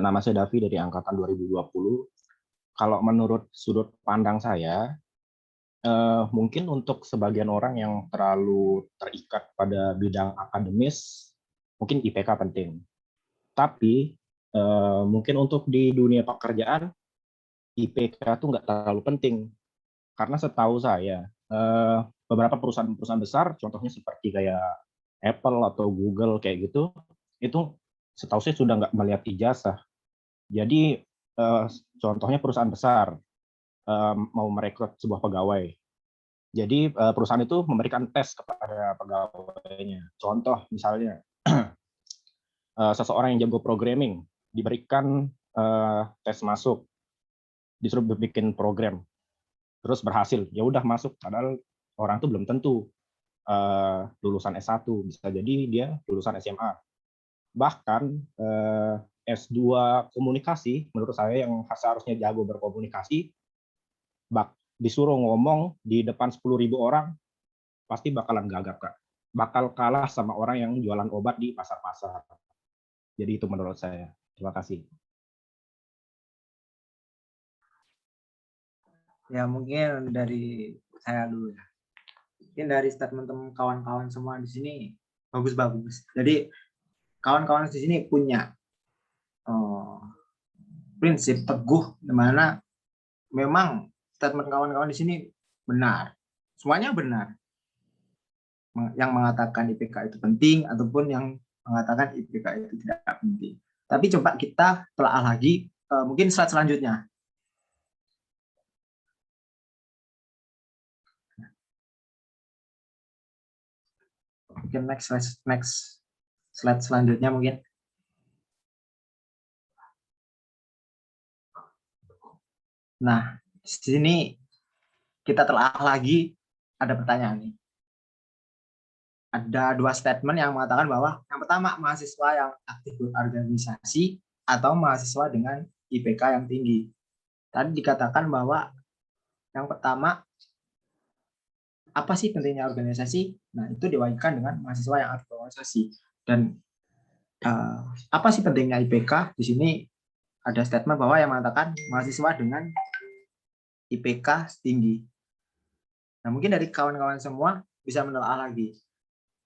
Nama saya Davi dari angkatan 2020. Kalau menurut sudut pandang saya, mungkin untuk sebagian orang yang terlalu terikat pada bidang akademis, mungkin IPK penting. Tapi mungkin untuk di dunia pekerjaan, IPK itu nggak terlalu penting. Karena setahu saya, beberapa perusahaan-perusahaan besar, contohnya seperti kayak Apple atau Google kayak gitu, itu setahu saya sudah nggak melihat ijazah. Jadi contohnya perusahaan besar mau merekrut sebuah pegawai. Jadi perusahaan itu memberikan tes kepada pegawainya. Contoh misalnya seseorang yang jago programming diberikan tes masuk, disuruh bikin program, terus berhasil, ya udah masuk. Padahal orang itu belum tentu lulusan S1, bisa jadi dia lulusan SMA. Bahkan S2 komunikasi, menurut saya yang seharusnya jago berkomunikasi, disuruh ngomong di depan 10.000 orang, pasti bakalan gagap, Kak. Bakal kalah sama orang yang jualan obat di pasar-pasar. Jadi itu menurut saya. Terima kasih. Ya mungkin dari saya dulu ya. Mungkin dari statement kawan-kawan semua di sini bagus-bagus. Jadi kawan-kawan di sini punya prinsip teguh di mana memang statement kawan-kawan di sini benar. Semuanya benar. Yang mengatakan IPK itu penting ataupun yang mengatakan IPK itu tidak penting. Tapi coba kita telah lagi mungkin slide selanjutnya. Mungkin next slide selanjutnya mungkin. Nah, di sini kita telah lagi ada pertanyaan nih. Ada dua statement yang mengatakan bahwa yang pertama mahasiswa yang aktif berorganisasi atau mahasiswa dengan IPK yang tinggi. Tadi dikatakan bahwa yang pertama apa sih pentingnya organisasi? Nah, itu diwakilkan dengan mahasiswa yang aktif berorganisasi. Dan apa sih pentingnya IPK? Di sini ada statement bahwa yang mengatakan mahasiswa dengan IPK tinggi. Nah, mungkin dari kawan-kawan semua bisa menelaah lagi.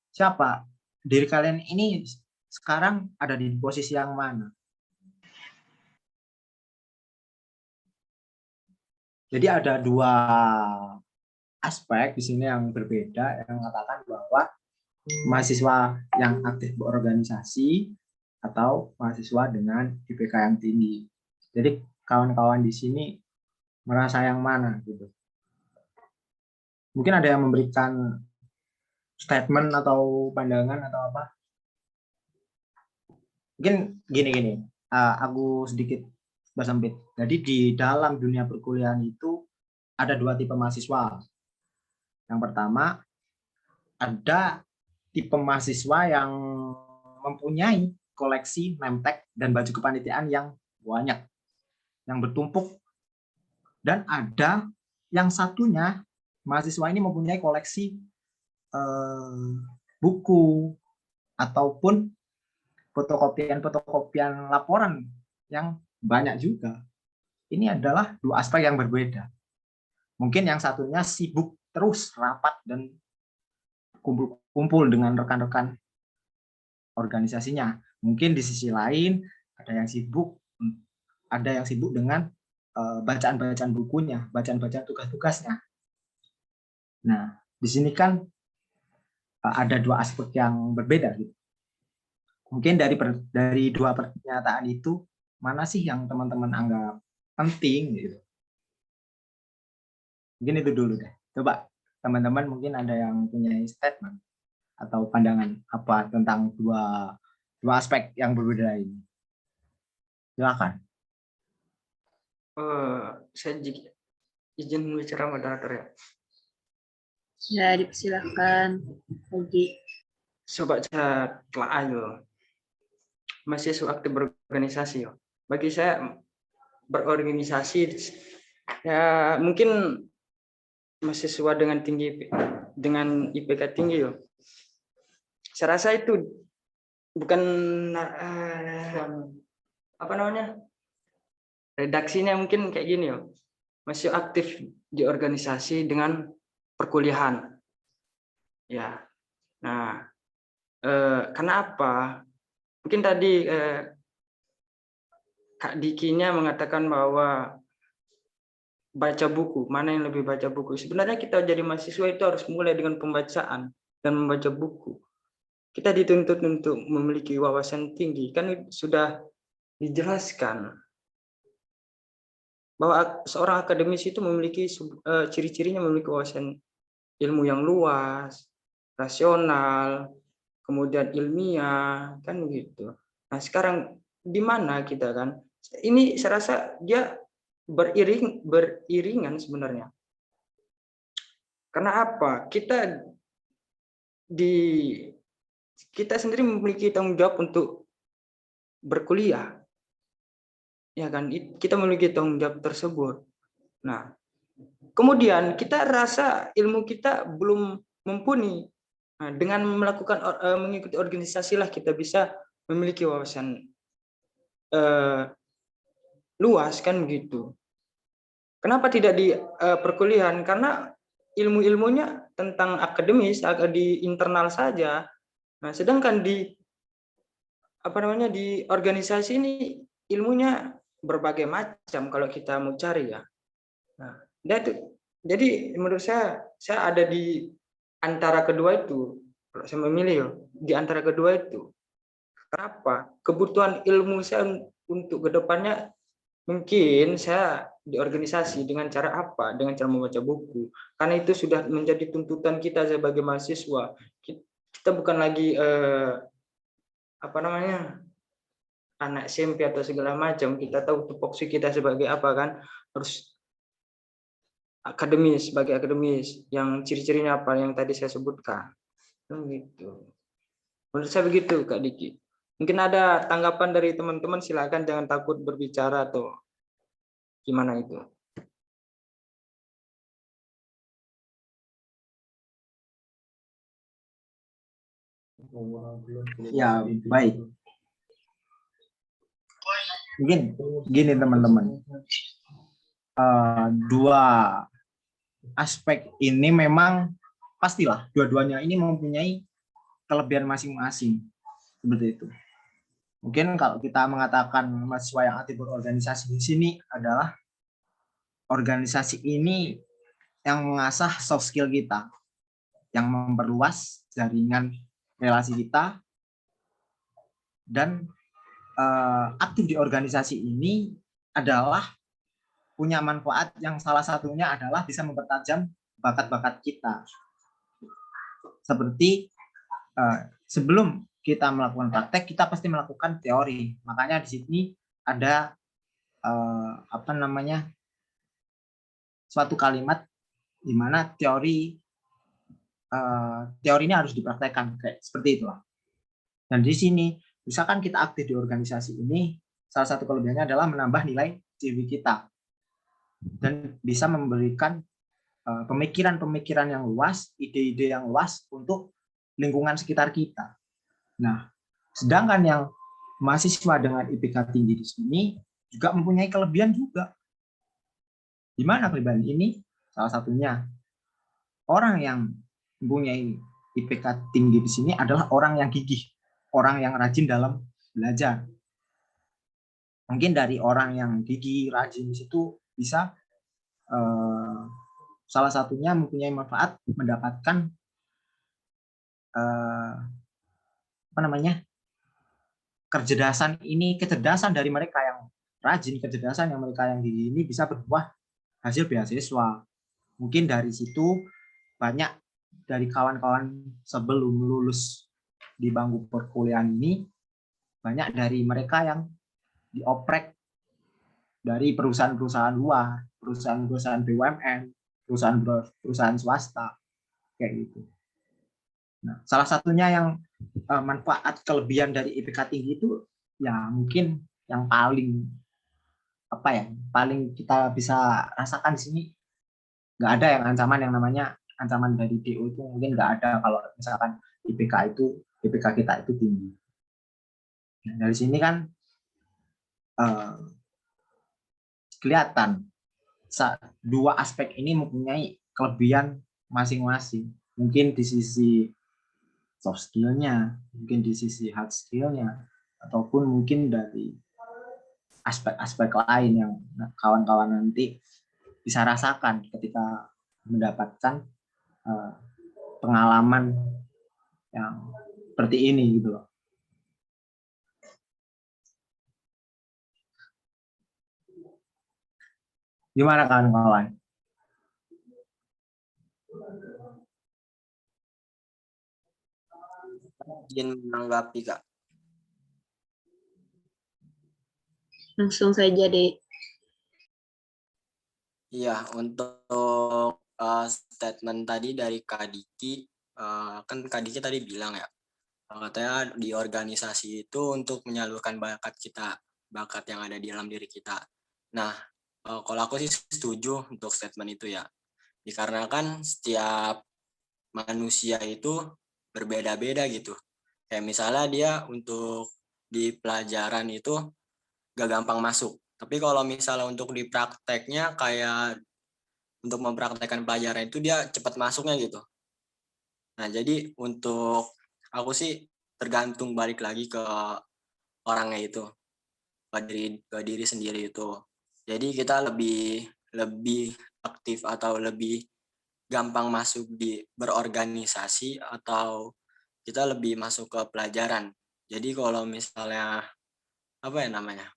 Siapa? Diri kalian ini sekarang ada di posisi yang mana? Jadi ada dua aspek di sini yang berbeda yang mengatakan bahwa mahasiswa yang aktif berorganisasi atau mahasiswa dengan IPK yang tinggi. Jadi kawan-kawan di sini merasa yang mana gitu. Mungkin ada yang memberikan statement atau pandangan atau apa? Mungkin gini, aku sedikit bersempit. Jadi di dalam dunia perkuliahan itu ada dua tipe mahasiswa. Yang pertama, ada tipe mahasiswa yang mempunyai koleksi name tag dan baju kepanitiaan yang banyak, yang bertumpuk. Dan ada yang satunya, mahasiswa ini mempunyai koleksi buku ataupun fotokopian laporan yang banyak juga. Ini adalah dua aspek yang berbeda. Mungkin yang satunya sibuk terus rapat dan kumpul dengan rekan-rekan organisasinya. Mungkin di sisi lain ada yang sibuk dengan bacaan-bacaan bukunya, bacaan-bacaan tugas-tugasnya. Nah, di sini kan ada dua aspek yang berbeda gitu. Mungkin dari dua pernyataan itu mana sih yang teman-teman anggap penting gitu. Mungkin itu dulu deh. Coba teman-teman mungkin ada yang punya statement atau pandangan apa tentang dua aspek yang berbeda ini. Silakan. Saya izin bicara moderator ya. Ya, dipersilakan. Ogi. Sobat saya telah ayo. Mahasiswa aktif berorganisasi yo. Bagi saya berorganisasi ya mungkin mahasiswa dengan IPK tinggi yo. Saya rasa itu bukan apa namanya? Redaksinya mungkin kayak gini yo. Masih aktif di organisasi dengan perkuliahan. Ya. Nah, karena apa? Mungkin tadi Kak Dikinya mengatakan bahwa baca buku, mana yang lebih baca buku. Sebenarnya kita jadi mahasiswa itu harus mulai dengan pembacaan dan membaca buku. Kita dituntut untuk memiliki wawasan tinggi, kan sudah dijelaskan bahwa seorang akademisi itu memiliki ciri-cirinya memiliki wawasan ilmu yang luas, rasional, kemudian ilmiah, kan begitu. Nah sekarang di mana kita kan? Ini saya rasa dia beriringan sebenarnya. Karena apa? Kita sendiri memiliki tanggung jawab untuk berkuliah. Ya kan? Kita memiliki tanggung jawab tersebut. Nah, kemudian kita rasa ilmu kita belum mumpuni. Nah, dengan mengikuti organisasi lah kita bisa memiliki wawasan luas kan begitu. Kenapa tidak di perkuliahan? Karena ilmu-ilmunya tentang akademis di internal saja. Nah, sedangkan di di organisasi ini ilmunya berbagai macam kalau kita mau cari ya. Nah, jadi menurut saya ada di antara kedua itu. Kalau saya memilih di antara kedua itu. Kenapa? Kebutuhan ilmu saya untuk kedepannya mungkin saya di organisasi dengan cara apa? Dengan cara membaca buku. Karena itu sudah menjadi tuntutan kita sebagai mahasiswa. Kita bukan lagi anak SMP atau segala macam. Kita tahu tupoksi kita sebagai apa kan? Harus akademis, sebagai akademis. Yang ciri-cirinya apa yang tadi saya sebutkan. Gitu. Menurut saya begitu Kak Diki. Mungkin ada tanggapan dari teman-teman, silakan, jangan takut berbicara atau gimana itu. Ya, baik. Mungkin gini teman-teman. Dua aspek ini memang pastilah dua-duanya ini mempunyai kelebihan masing-masing. Seperti itu. Mungkin kalau kita mengatakan mahasiswa yang aktif berorganisasi di sini adalah organisasi ini yang mengasah soft skill kita, yang memperluas jaringan relasi kita, dan aktif di organisasi ini adalah punya manfaat yang salah satunya adalah bisa mempertajam bakat-bakat kita. Seperti sebelum kita melakukan praktek, kita pasti melakukan teori. Makanya di sini ada suatu kalimat di mana teori ini harus dipraktekkan, kayak seperti itulah. Dan di sini, misalkan kita aktif di organisasi ini, salah satu kelebihannya adalah menambah nilai CV kita dan bisa memberikan pemikiran-pemikiran yang luas, ide-ide yang luas untuk lingkungan sekitar kita. Nah, sedangkan yang mahasiswa dengan IPK tinggi di sini juga mempunyai kelebihan juga. Di mana kelebihan ini? Salah satunya, orang yang mempunyai IPK tinggi di sini adalah orang yang gigih, orang yang rajin dalam belajar. Mungkin dari orang yang gigih, rajin di situ bisa salah satunya mempunyai manfaat mendapatkan kecerdasan dari mereka yang rajin, kecerdasan yang mereka yang gigih ini bisa berbuah hasil beasiswa. Mungkin dari situ banyak dari kawan-kawan sebelum lulus di bangku perkuliahan ini, banyak dari mereka yang dioprek dari perusahaan-perusahaan luar, perusahaan-perusahaan BUMN, perusahaan swasta. kayak gitu. Nah, salah satunya yang manfaat kelebihan dari IPK tinggi itu ya mungkin yang paling paling kita bisa rasakan di sini, nggak ada yang yang namanya ancaman dari DO itu mungkin nggak ada kalau misalkan IPK kita itu tinggi. Nah, dari sini kan kelihatan dua aspek ini mempunyai kelebihan masing-masing. Mungkin di sisi soft skill-nya, mungkin di sisi hard skill-nya, ataupun mungkin dari aspek-aspek lain yang kawan-kawan nanti bisa rasakan ketika mendapatkan pengalaman yang seperti ini gitu loh. Gimana kawan-kawan? Izin menanggapi, Kak. Langsung saja deh. Iya, untuk statement tadi dari Kak Diki, kan Kak Diki tadi bilang ya, katanya di organisasi itu untuk menyalurkan bakat yang ada di dalam diri kita. Nah, kalau aku sih setuju untuk statement itu ya, dikarenakan setiap manusia itu berbeda-beda gitu. Kayak misalnya dia untuk di pelajaran itu gak gampang masuk. Tapi kalau misalnya untuk di prakteknya kayak untuk mempraktekkan pelajaran itu dia cepat masuknya gitu. Nah, jadi untuk aku sih tergantung balik lagi ke orangnya itu, ke diri sendiri itu. Jadi kita lebih aktif atau lebih gampang masuk di berorganisasi atau kita lebih masuk ke pelajaran. Jadi kalau misalnya apa ya namanya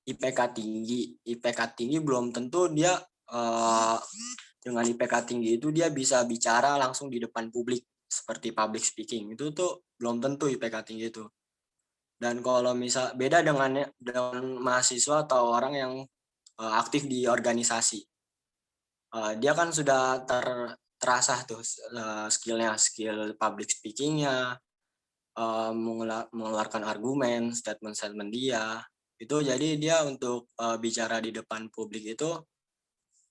IPK tinggi belum tentu dia dengan IPK tinggi itu dia bisa bicara langsung di depan publik seperti public speaking. Itu tuh belum tentu IPK tinggi itu. Dan kalau misal beda dengan mahasiswa atau orang yang aktif di organisasi, dia kan sudah terasah tuh skillnya, skill public speakingnya, mengeluarkan argumen, statement dia itu. Jadi dia untuk bicara di depan publik itu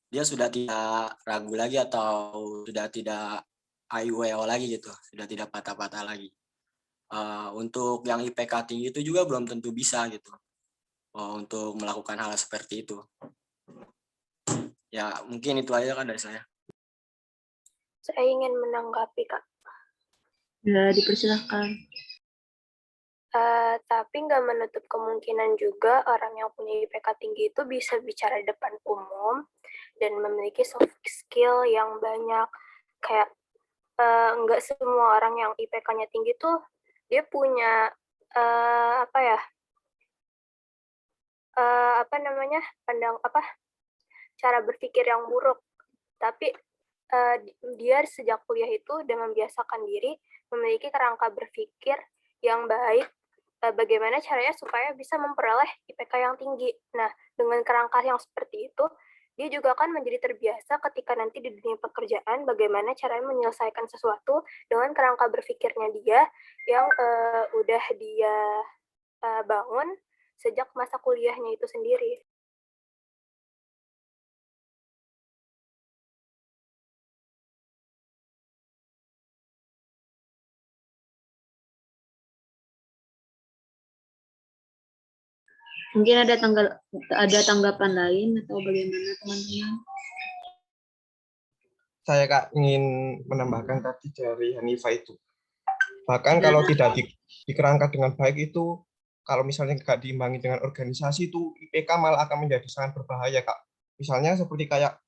dia sudah tidak ragu lagi atau sudah tidak aiweo lagi gitu, sudah tidak patah-patah lagi. Untuk yang IPK tinggi itu juga belum tentu bisa gitu untuk melakukan hal seperti itu. Ya mungkin itu aja kan dari saya. Saya ingin menanggapi, Kak. Ya, dipersilahkan. Tapi nggak menutup kemungkinan juga orang yang punya IPK tinggi itu bisa bicara di depan umum dan memiliki soft skill yang banyak. Kayak nggak semua orang yang IPK-nya tinggi tuh dia punya cara berpikir yang buruk. Tapi dia sejak kuliah itu dengan membiasakan diri memiliki kerangka berpikir yang baik, bagaimana caranya supaya bisa memperoleh IPK yang tinggi. Nah, dengan kerangka yang seperti itu, dia juga akan menjadi terbiasa ketika nanti di dunia pekerjaan bagaimana caranya menyelesaikan sesuatu dengan kerangka berpikirnya dia yang udah dia bangun sejak masa kuliahnya itu sendiri. Mungkin ada tanggapan lain atau bagaimana teman-teman? Saya Kak ingin menambahkan tadi dari Hanifah itu. Bahkan kalau tidak dikerangka dengan baik itu, kalau misalnya nggak diimbangi dengan organisasi itu, IPK malah akan menjadi sangat berbahaya, Kak. Misalnya seperti kayak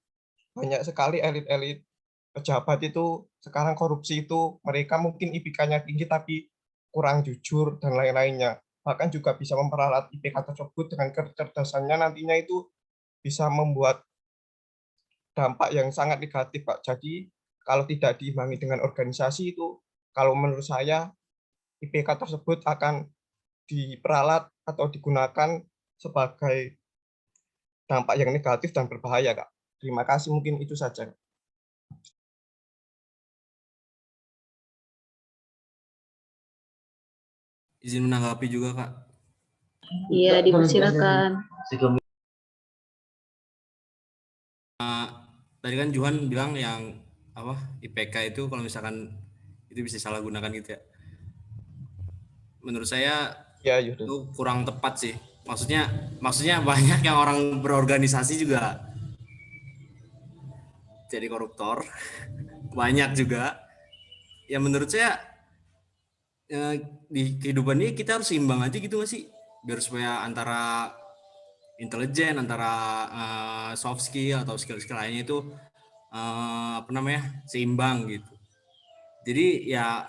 banyak sekali elit-elit pejabat itu sekarang korupsi itu, mereka mungkin IPK-nya tinggi tapi kurang jujur dan lain-lainnya. Bahkan juga bisa memperalat IPK tersebut dengan kecerdasannya nantinya itu bisa membuat dampak yang sangat negatif, Pak. Jadi kalau tidak diimbangi dengan organisasi itu, kalau menurut saya IPK tersebut akan diperalat atau digunakan sebagai dampak yang negatif dan berbahaya, Kak. Terima kasih, mungkin itu saja. Izin menanggapi juga, Kak. Iya, dipersilakan. Tadi kan Juhan bilang yang apa IPK itu kalau misalkan itu bisa salah gunakan gitu ya. Menurut saya ya, itu kurang tepat sih. Maksudnya banyak yang orang berorganisasi juga jadi koruptor. Banyak juga. Ya menurut saya di kehidupan ini kita harus seimbang aja gitu nggak sih? Biar supaya antara intelijen, antara soft skill atau skill-skill lainnya itu seimbang gitu. Jadi ya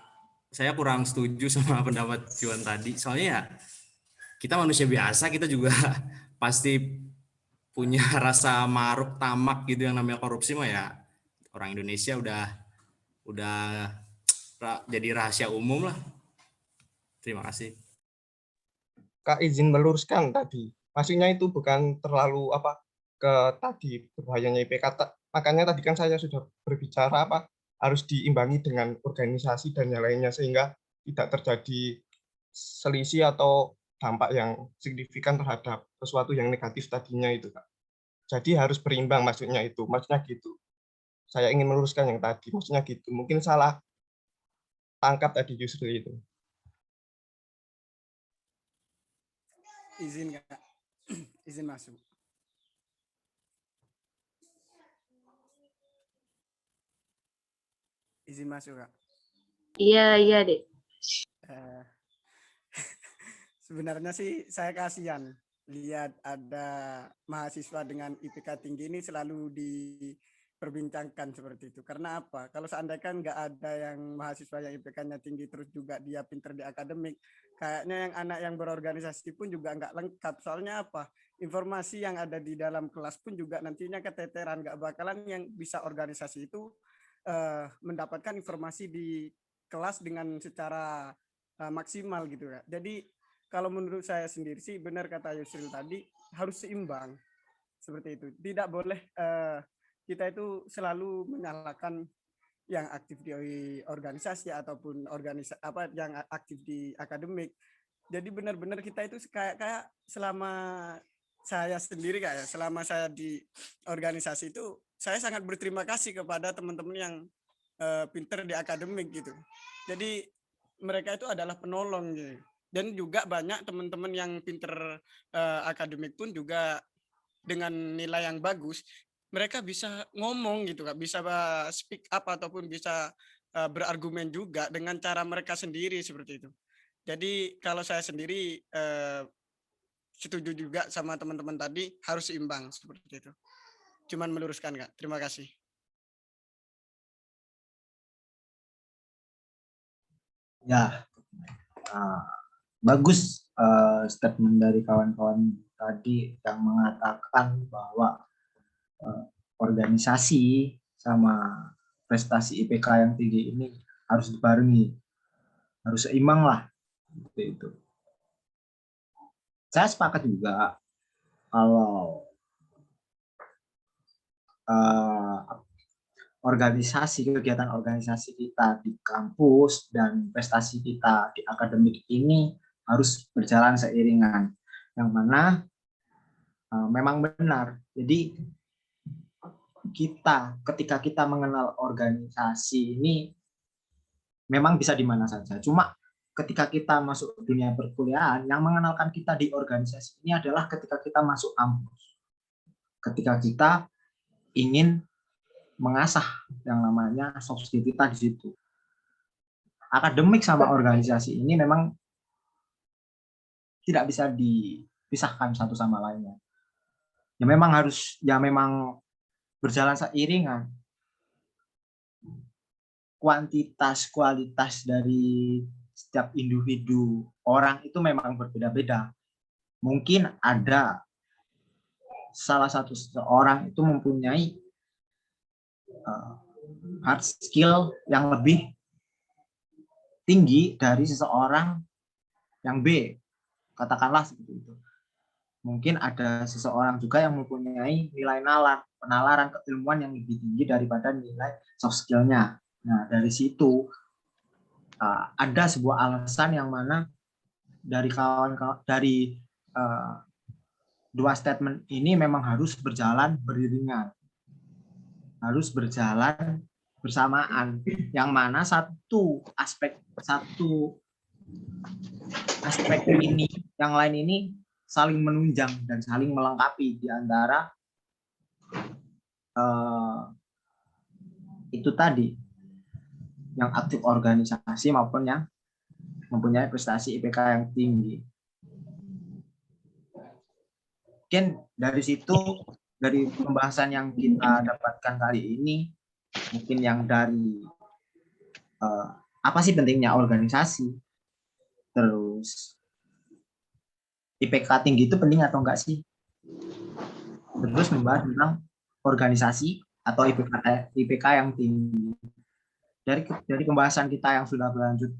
saya kurang setuju sama pendapat Juan tadi. Soalnya ya kita manusia biasa, kita juga pasti punya rasa maruk tamak gitu, yang namanya korupsi mah ya orang Indonesia udah jadi rahasia umum lah. Terima kasih. Kak, izin meluruskan tadi. Maksudnya itu bukan terlalu ke tadi berbahayanya IPK. Makanya tadi kan saya sudah berbicara harus diimbangi dengan organisasi dan yang lainnya sehingga tidak terjadi selisih atau dampak yang signifikan terhadap sesuatu yang negatif tadinya itu, Kak. Jadi harus berimbang maksudnya gitu. Saya ingin meluruskan yang tadi, maksudnya gitu. Mungkin salah tangkap tadi justru itu. Izin, Kak. Izin masuk. Izin masuk, Kak. Iya, Dek. Sebenarnya sih saya kasihan lihat ada mahasiswa dengan IPK tinggi ini selalu diperbincangkan seperti itu. Karena apa? Kalau seandainya kan nggak ada yang mahasiswa yang IPK-nya tinggi terus juga dia pinter di akademik, kayaknya yang anak yang berorganisasi pun juga nggak lengkap. Soalnya apa? Informasi yang ada di dalam kelas pun juga nantinya keteteran, nggak bakalan yang bisa organisasi itu mendapatkan informasi di kelas dengan secara maksimal gitu ya. Jadi kalau menurut saya sendiri sih benar kata Yusril tadi, harus seimbang seperti itu. Tidak boleh kita itu selalu menyalahkan yang aktif di organisasi ataupun yang aktif di akademik. Jadi benar-benar kita itu kayak selama saya sendiri selama saya di organisasi itu saya sangat berterima kasih kepada teman-teman yang pinter di akademik gitu. Jadi mereka itu adalah penolong gitu. Dan juga banyak teman-teman yang pinter akademik pun juga dengan nilai yang bagus, mereka bisa ngomong gitu, bisa speak up ataupun bisa berargumen juga dengan cara mereka sendiri seperti itu. Jadi kalau saya sendiri setuju juga sama teman-teman tadi, harus seimbang seperti itu. Cuman meluruskan, Kak. Terima kasih. Ya, bagus statement dari kawan-kawan tadi yang mengatakan bahwa organisasi sama prestasi IPK yang tinggi ini harus dibarengi, harus seimbang lah, seperti itu. Saya sepakat juga kalau kegiatan organisasi kita di kampus dan prestasi kita di akademik ini harus berjalan seiringan, yang mana memang benar. Jadi ketika kita mengenal organisasi ini memang bisa di mana saja. Cuma ketika kita masuk dunia perkuliahan, yang mengenalkan kita di organisasi ini adalah ketika kita masuk kampus. Ketika kita ingin mengasah yang namanya soft skill kita di situ. Akademik sama organisasi ini memang tidak bisa dipisahkan satu sama lainnya. Memang berjalan seiringan. Kuantitas kualitas dari setiap individu orang itu memang berbeda-beda. Mungkin ada salah satu seorang itu mempunyai hard skill yang lebih tinggi dari seseorang yang B, katakanlah seperti itu. mungkin ada seseorang juga yang mempunyai nilai penalaran keilmuan yang lebih tinggi daripada nilai soft skill-nya. Nah, dari situ ada sebuah alasan yang mana dari dua statement ini memang harus berjalan beriringan, harus berjalan bersamaan, yang mana satu aspek ini yang lain ini saling menunjang dan saling melengkapi di antara itu tadi, yang aktif organisasi maupun yang mempunyai prestasi IPK yang tinggi. Mungkin dari situ, dari pembahasan yang kita dapatkan kali ini, mungkin yang dari apa sih pentingnya organisasi, terus IPK tinggi itu penting atau enggak sih, terus membahas tentang organisasi atau IPK yang tinggi. Dari pembahasan kita yang sudah berlanjut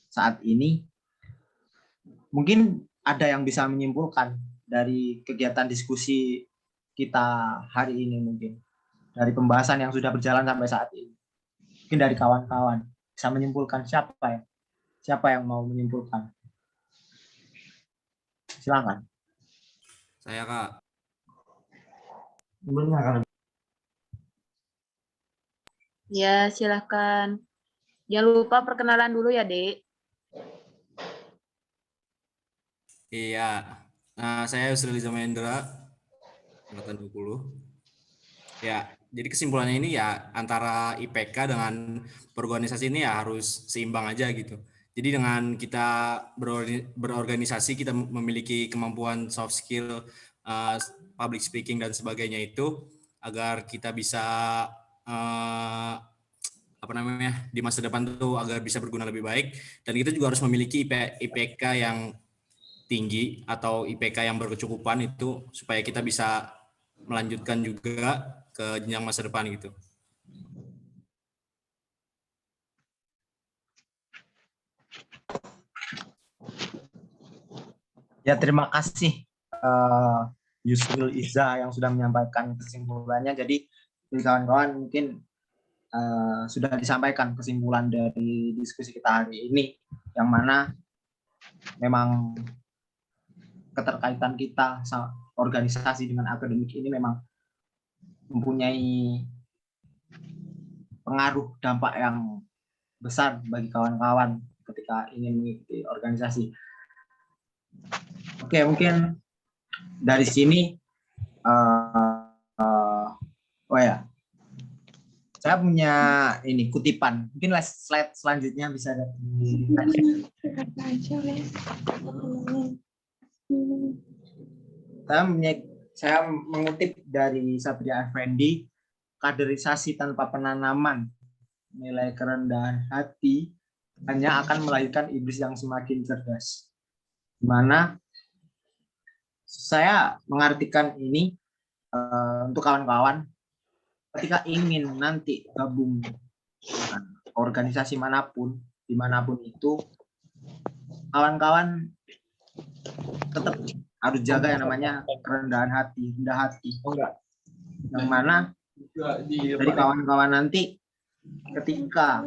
saat ini, mungkin ada yang bisa menyimpulkan dari kegiatan diskusi kita hari ini, mungkin dari pembahasan yang sudah berjalan sampai saat ini. Mungkin dari kawan-kawan bisa menyimpulkan siapa yang mau menyimpulkan? Silakan. Saya, Kak. Ya, silakan. Jangan lupa perkenalan dulu ya, Dek. Iya. Saya Yusril Iza Mahendra, angkatan 20. Ya, jadi kesimpulannya ini ya antara IPK dengan berorganisasi ini ya harus seimbang aja gitu. Jadi dengan kita berorganisasi, kita memiliki kemampuan soft skill, public speaking dan sebagainya itu, agar kita bisa di masa depan itu agar bisa berguna lebih baik. Dan kita juga harus memiliki IPK yang tinggi atau IPK yang berkecukupan itu, supaya kita bisa melanjutkan juga ke jenjang masa depan gitu. Ya, terima kasih Yusril Iza yang sudah menyampaikan kesimpulannya. Jadi kawan-kawan mungkin sudah disampaikan kesimpulan dari diskusi kita hari ini, yang mana memang keterkaitan kita organisasi dengan akademik ini memang mempunyai pengaruh dampak yang besar bagi kawan-kawan ketika ingin mengikuti organisasi. Oke, mungkin dari sini saya punya ini kutipan. Mungkin slide selanjutnya bisa saya mengutip dari Satria Effendi, kaderisasi tanpa penanaman nilai kerendahan hati hanya akan melahirkan iblis yang semakin cerdas. Dimana saya mengartikan ini untuk kawan-kawan ketika ingin nanti gabung dengan organisasi manapun, dimanapun itu, kawan-kawan tetap harus jaga yang namanya kerendahan hati, rendah hati. Yang mana dari kawan-kawan nanti ketika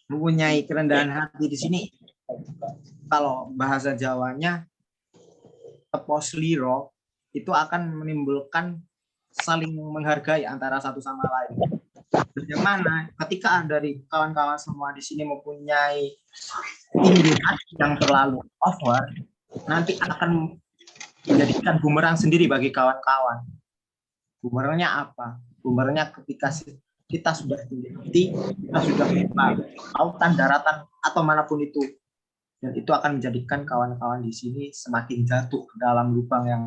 mempunyai kerendahan hati di sini, kalau bahasa Jawanya teposliro, itu akan menimbulkan saling menghargai antara satu sama lain. Bagaimana ketika dari kawan-kawan semua di sini mempunyai tinggi hati yang terlalu over, nanti akan menjadikan bumerang sendiri bagi kawan-kawan. Bumerangnya apa? Bumerangnya ketika kita sudah tinggi hati, kita sudah lautan, daratan, atau manapun itu, dan itu akan menjadikan kawan-kawan di sini semakin jatuh ke dalam lubang yang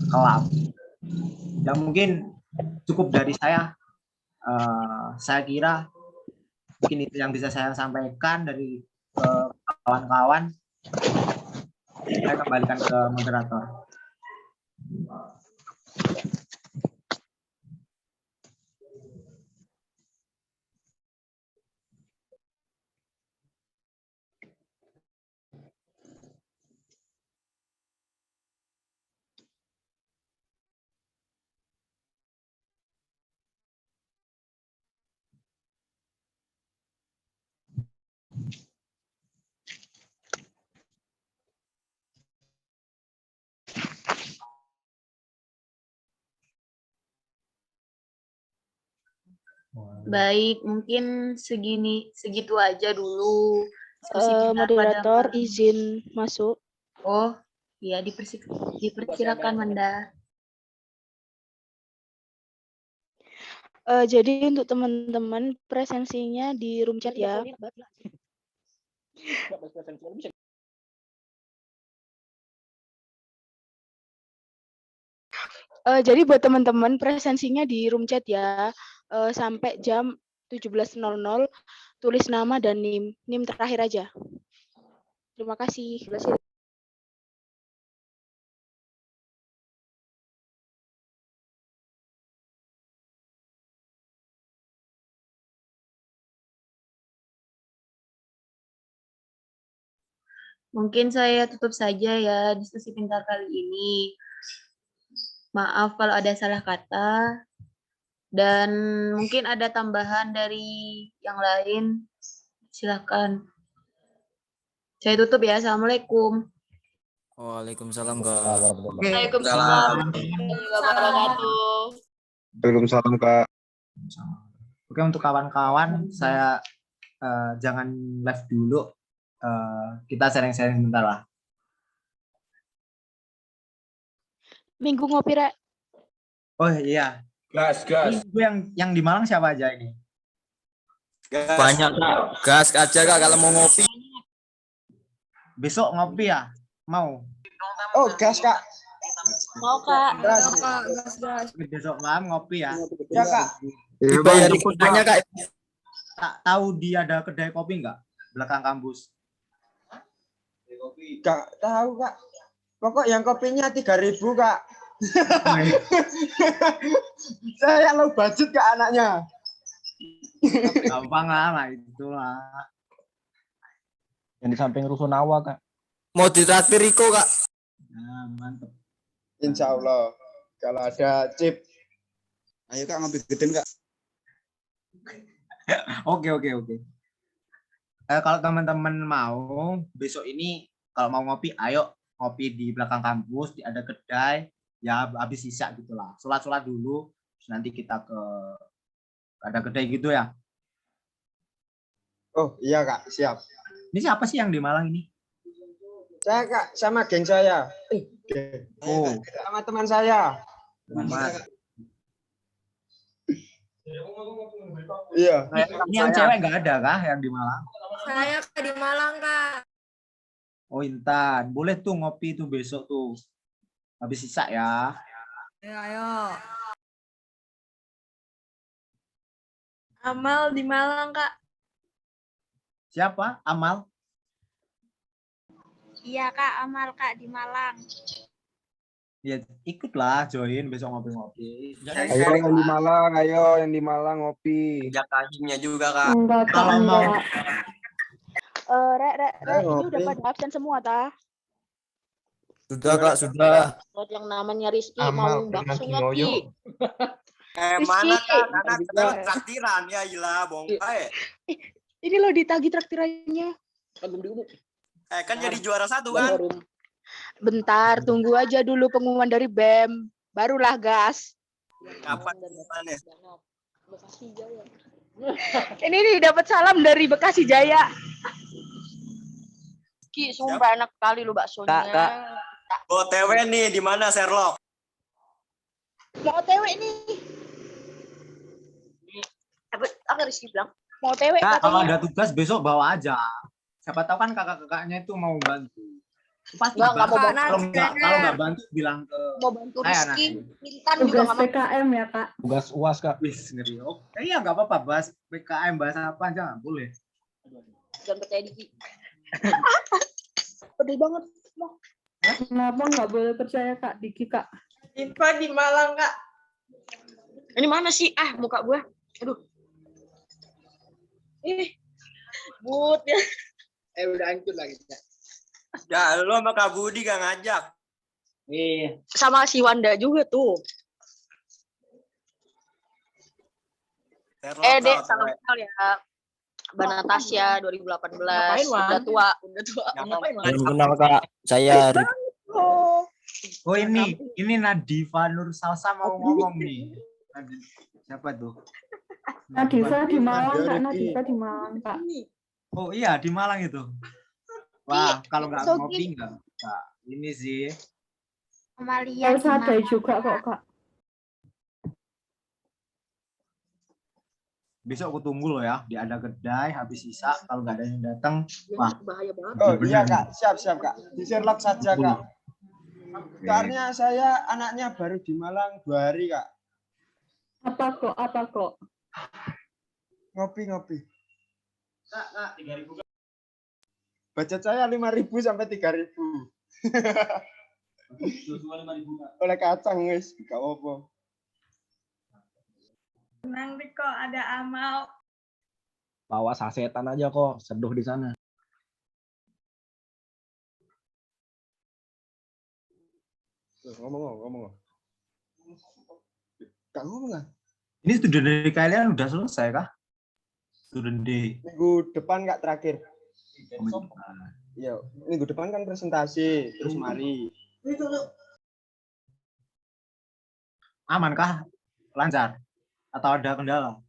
kelam. Ya, mungkin cukup dari saya. Saya kira mungkin itu yang bisa saya sampaikan dari kawan-kawan. Saya kembalikan ke moderator. Baik, mungkin segitu aja dulu. Diskusi kita Moderator pada izin masuk. Oh, ya dipersilakan Manda. Jadi untuk teman-teman presensinya di room chat ya. Jadi buat teman-teman presensinya di room chat ya, sampai jam 17.00 tulis nama dan NIM terakhir aja. Terima kasih. Mungkin saya tutup saja ya diskusi pintar kali ini. Maaf kalau ada salah kata. Dan mungkin ada tambahan dari yang lain. Silakan. Saya tutup ya. Assalamualaikum. Waalaikumsalam Kak. Waalaikumsalam warahmatullahi wabarakatuh. Waalaikumsalam Kak. Oke, untuk kawan-kawan, saya jangan live dulu. Kita sharing-sharing sebentar lah. Minggu ngopi, Rek. Oh iya. Gas. Itu yang di Malang siapa aja ini? Banyak Kak. Gas aja Kak kalau mau ngopi. Besok ngopi ya? Mau? Oh, gas Kak. Mau, Kak. Gas. Besok malam ngopi ya? Ya Kak. Dibayar ikutnya Kak. Tak tahu dia ada kedai kopi nggak? Belakang kampus. Nggak tahu Kak. Pokok yang kopinya 3.000 Kak. Saya low budget Kak anaknya. Gampang lah itulah. Yang di samping Rusunawa Kak. Mau ditraktir Riko Kak. Nah, mantep. Insya Allah. Kalau ada chip. Ayo Kak ngopi geden Kak. Oke. Kalau teman-teman mau besok ini kalau mau ngopi, ayo ngopi di belakang kampus, ada kedai, ya habis isya gitulah. Sholat dulu, terus nanti kita ada kedai gitu ya. Oh iya Kak, siap. Ini siapa sih yang di Malang ini? Saya Kak, sama geng saya. Oh, sama teman saya. Selamat. Iya. Ini yang cewek nggak ada kah yang di Malang? Saya di Malang, Kak. Oh Intan, boleh tuh ngopi tuh besok tuh. Habis sisa ya. Ayo. Amal di Malang, Kak. Siapa? Amal? Iya Kak, Amal Kak di Malang. Ya ikutlah join besok ngopi-ngopi. Ayo yang di Malang, ngopi. Ya kahimnya juga Kak. Kalau mau Rek, ini udah pada absen semua, ta? Sudah Kak, sudah. Buat yang namanya Rizky Amal, mau bakso Pinangki ngopi. Mana Kak? Karena sekarang traktiran ya gila, bohong bae. Ini loh ditagi traktirannya. Kan jadi juara 1 kan? Bentar, tunggu aja dulu pengumuman dari BEM. Barulah gas. Kapan pengumumannya? Bekasi Jaya. Ini nih dapat salam dari Bekasi Jaya. Ki, sumpah enak kali lu baksonya. Kak. OTW nih di mana Sherlock? Mau OTW nih. Apa Rizky bilang? Mau OTW Kak, kalau katanya. ada tugas besok bawa aja. Siapa tahu kan kakak-kakaknya itu mau bantu. Pasti Nggak mau bantu. bantu. Kalau nggak bantu bilang ke Mau bantu saya Rizky, nanti. Intan juga nggak mau. PKM ya, Kak. Tugas UAS Kak. Wis ngeri. Oh, iya nggak apa-apa bahas PKM bahas apa aja boleh. Jangan percaya Diki. Pedih banget. Kenapa nggak boleh percaya Kak Diki, Kak? Info di Malang, Kak. Ini mana sih? Muka gue. Aduh. But ya. Udah hancur lagi. Ya lu sama Kak Budi gak ngajak. Sama si Wanda juga tuh. Sherlock, Dek, Kak, salam OTW. kenal ya. Mbak Natasha 2018. Ngapain, Wan? Udah tua. Ngapain, Wan? Belum kenal Kak. Saya Oh ini Nadifa Nur Salsa mau ngomong nih. Siapa tuh? Nadifa di Malang, Kak. Rifki. Nadifa di Malang, Kak. Oh iya, di Malang itu. Wah, kalau nggak Sogi. ngopi nggak ini sih. Amalia Elsa ada gimana? juga kok, Kak. Besok aku tunggu loh ya, di ada kedai habis sisa, kalau nggak ada yang datang, wah, Bahaya banget. Oh bener iya nih. Kak, siap Kak. Di Sherlock saja Kak. Karena saya anaknya baru di Malang 2 hari Kak. Apa kok? Ngopi. Kak, 3.000. Budget saya 5.000 sampai 3.000. Oleh kacang guys, gak apa-apa. Tenang Riko, ada Amal. Bawa sasetan aja kok, seduh di sana. Ngomong. Gak ngomong ah. Ini student day kalian udah selesai kah? Student day. Minggu depan Kak terakhir. Iya, minggu depan kan presentasi, terus mari. Aman kah? Lancar? Atau ada kendala?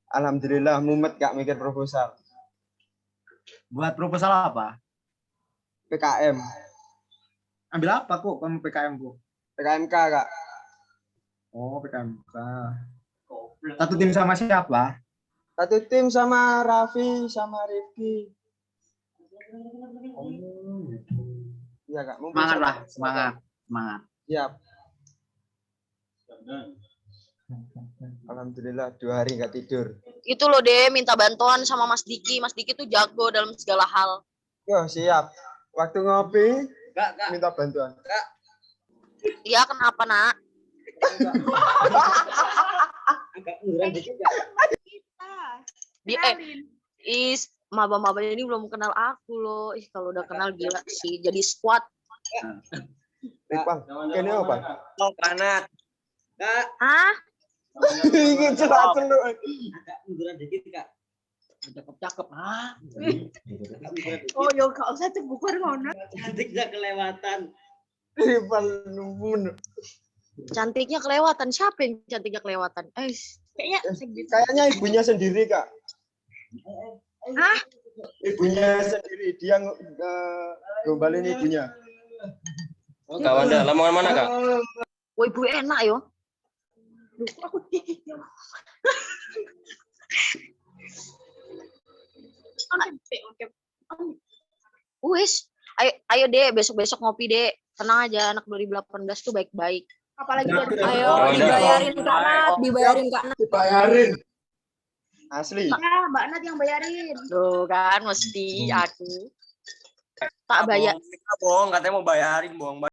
Alhamdulillah mumet Kak mikir proposal. Buat proposal apa? PKM. Ambil apa kok kamu PKM kok? PKMK Kak. Oh, PKMK. Satu tim sama siapa? Satu tim sama Raffi sama Rifki. Iya Kak. Semangat lah, semangat. Siap. Alhamdulillah 2 hari nggak tidur. Itu loh deh, minta bantuan sama Mas Diki. Mas Diki tuh jago dalam segala hal. Yo siap. Waktu ngopi, minta bantuan. Iya, kenapa nak? Maba-maba ini belum kenal aku loh. Kalau udah kenal gila sih, jadi squad. Bang, kene apa? Oh, granat. Hah? Ingin celah lu. Agak munduran dikit, Kak. Cakep-cakep. Hah? Oh, yo gak usah cebukur ngono. Cantiknya kelewatan. Cantiknya kelewatan. Siapa yang cantiknya kelewatan? Kayaknya ibunya sendiri, Kak. Hah? Ibunya sendiri. Dia gombalin ibunya. Oh, kawan dah. Lamongan mana, Kak? Wah, ibu enak yo. Wis, ayo deh besok-besok ngopi deh. Tenang aja, anak 2018 tuh baik-baik. Apalagi Ayo dibayarin Kak Nat, dibayarin Kak Nat. Dibayarin. Asli. Mbak Nat yang bayarin. Tuh kan, mesti aku tak bayar. Bohong, katanya mau bayarin, bohong.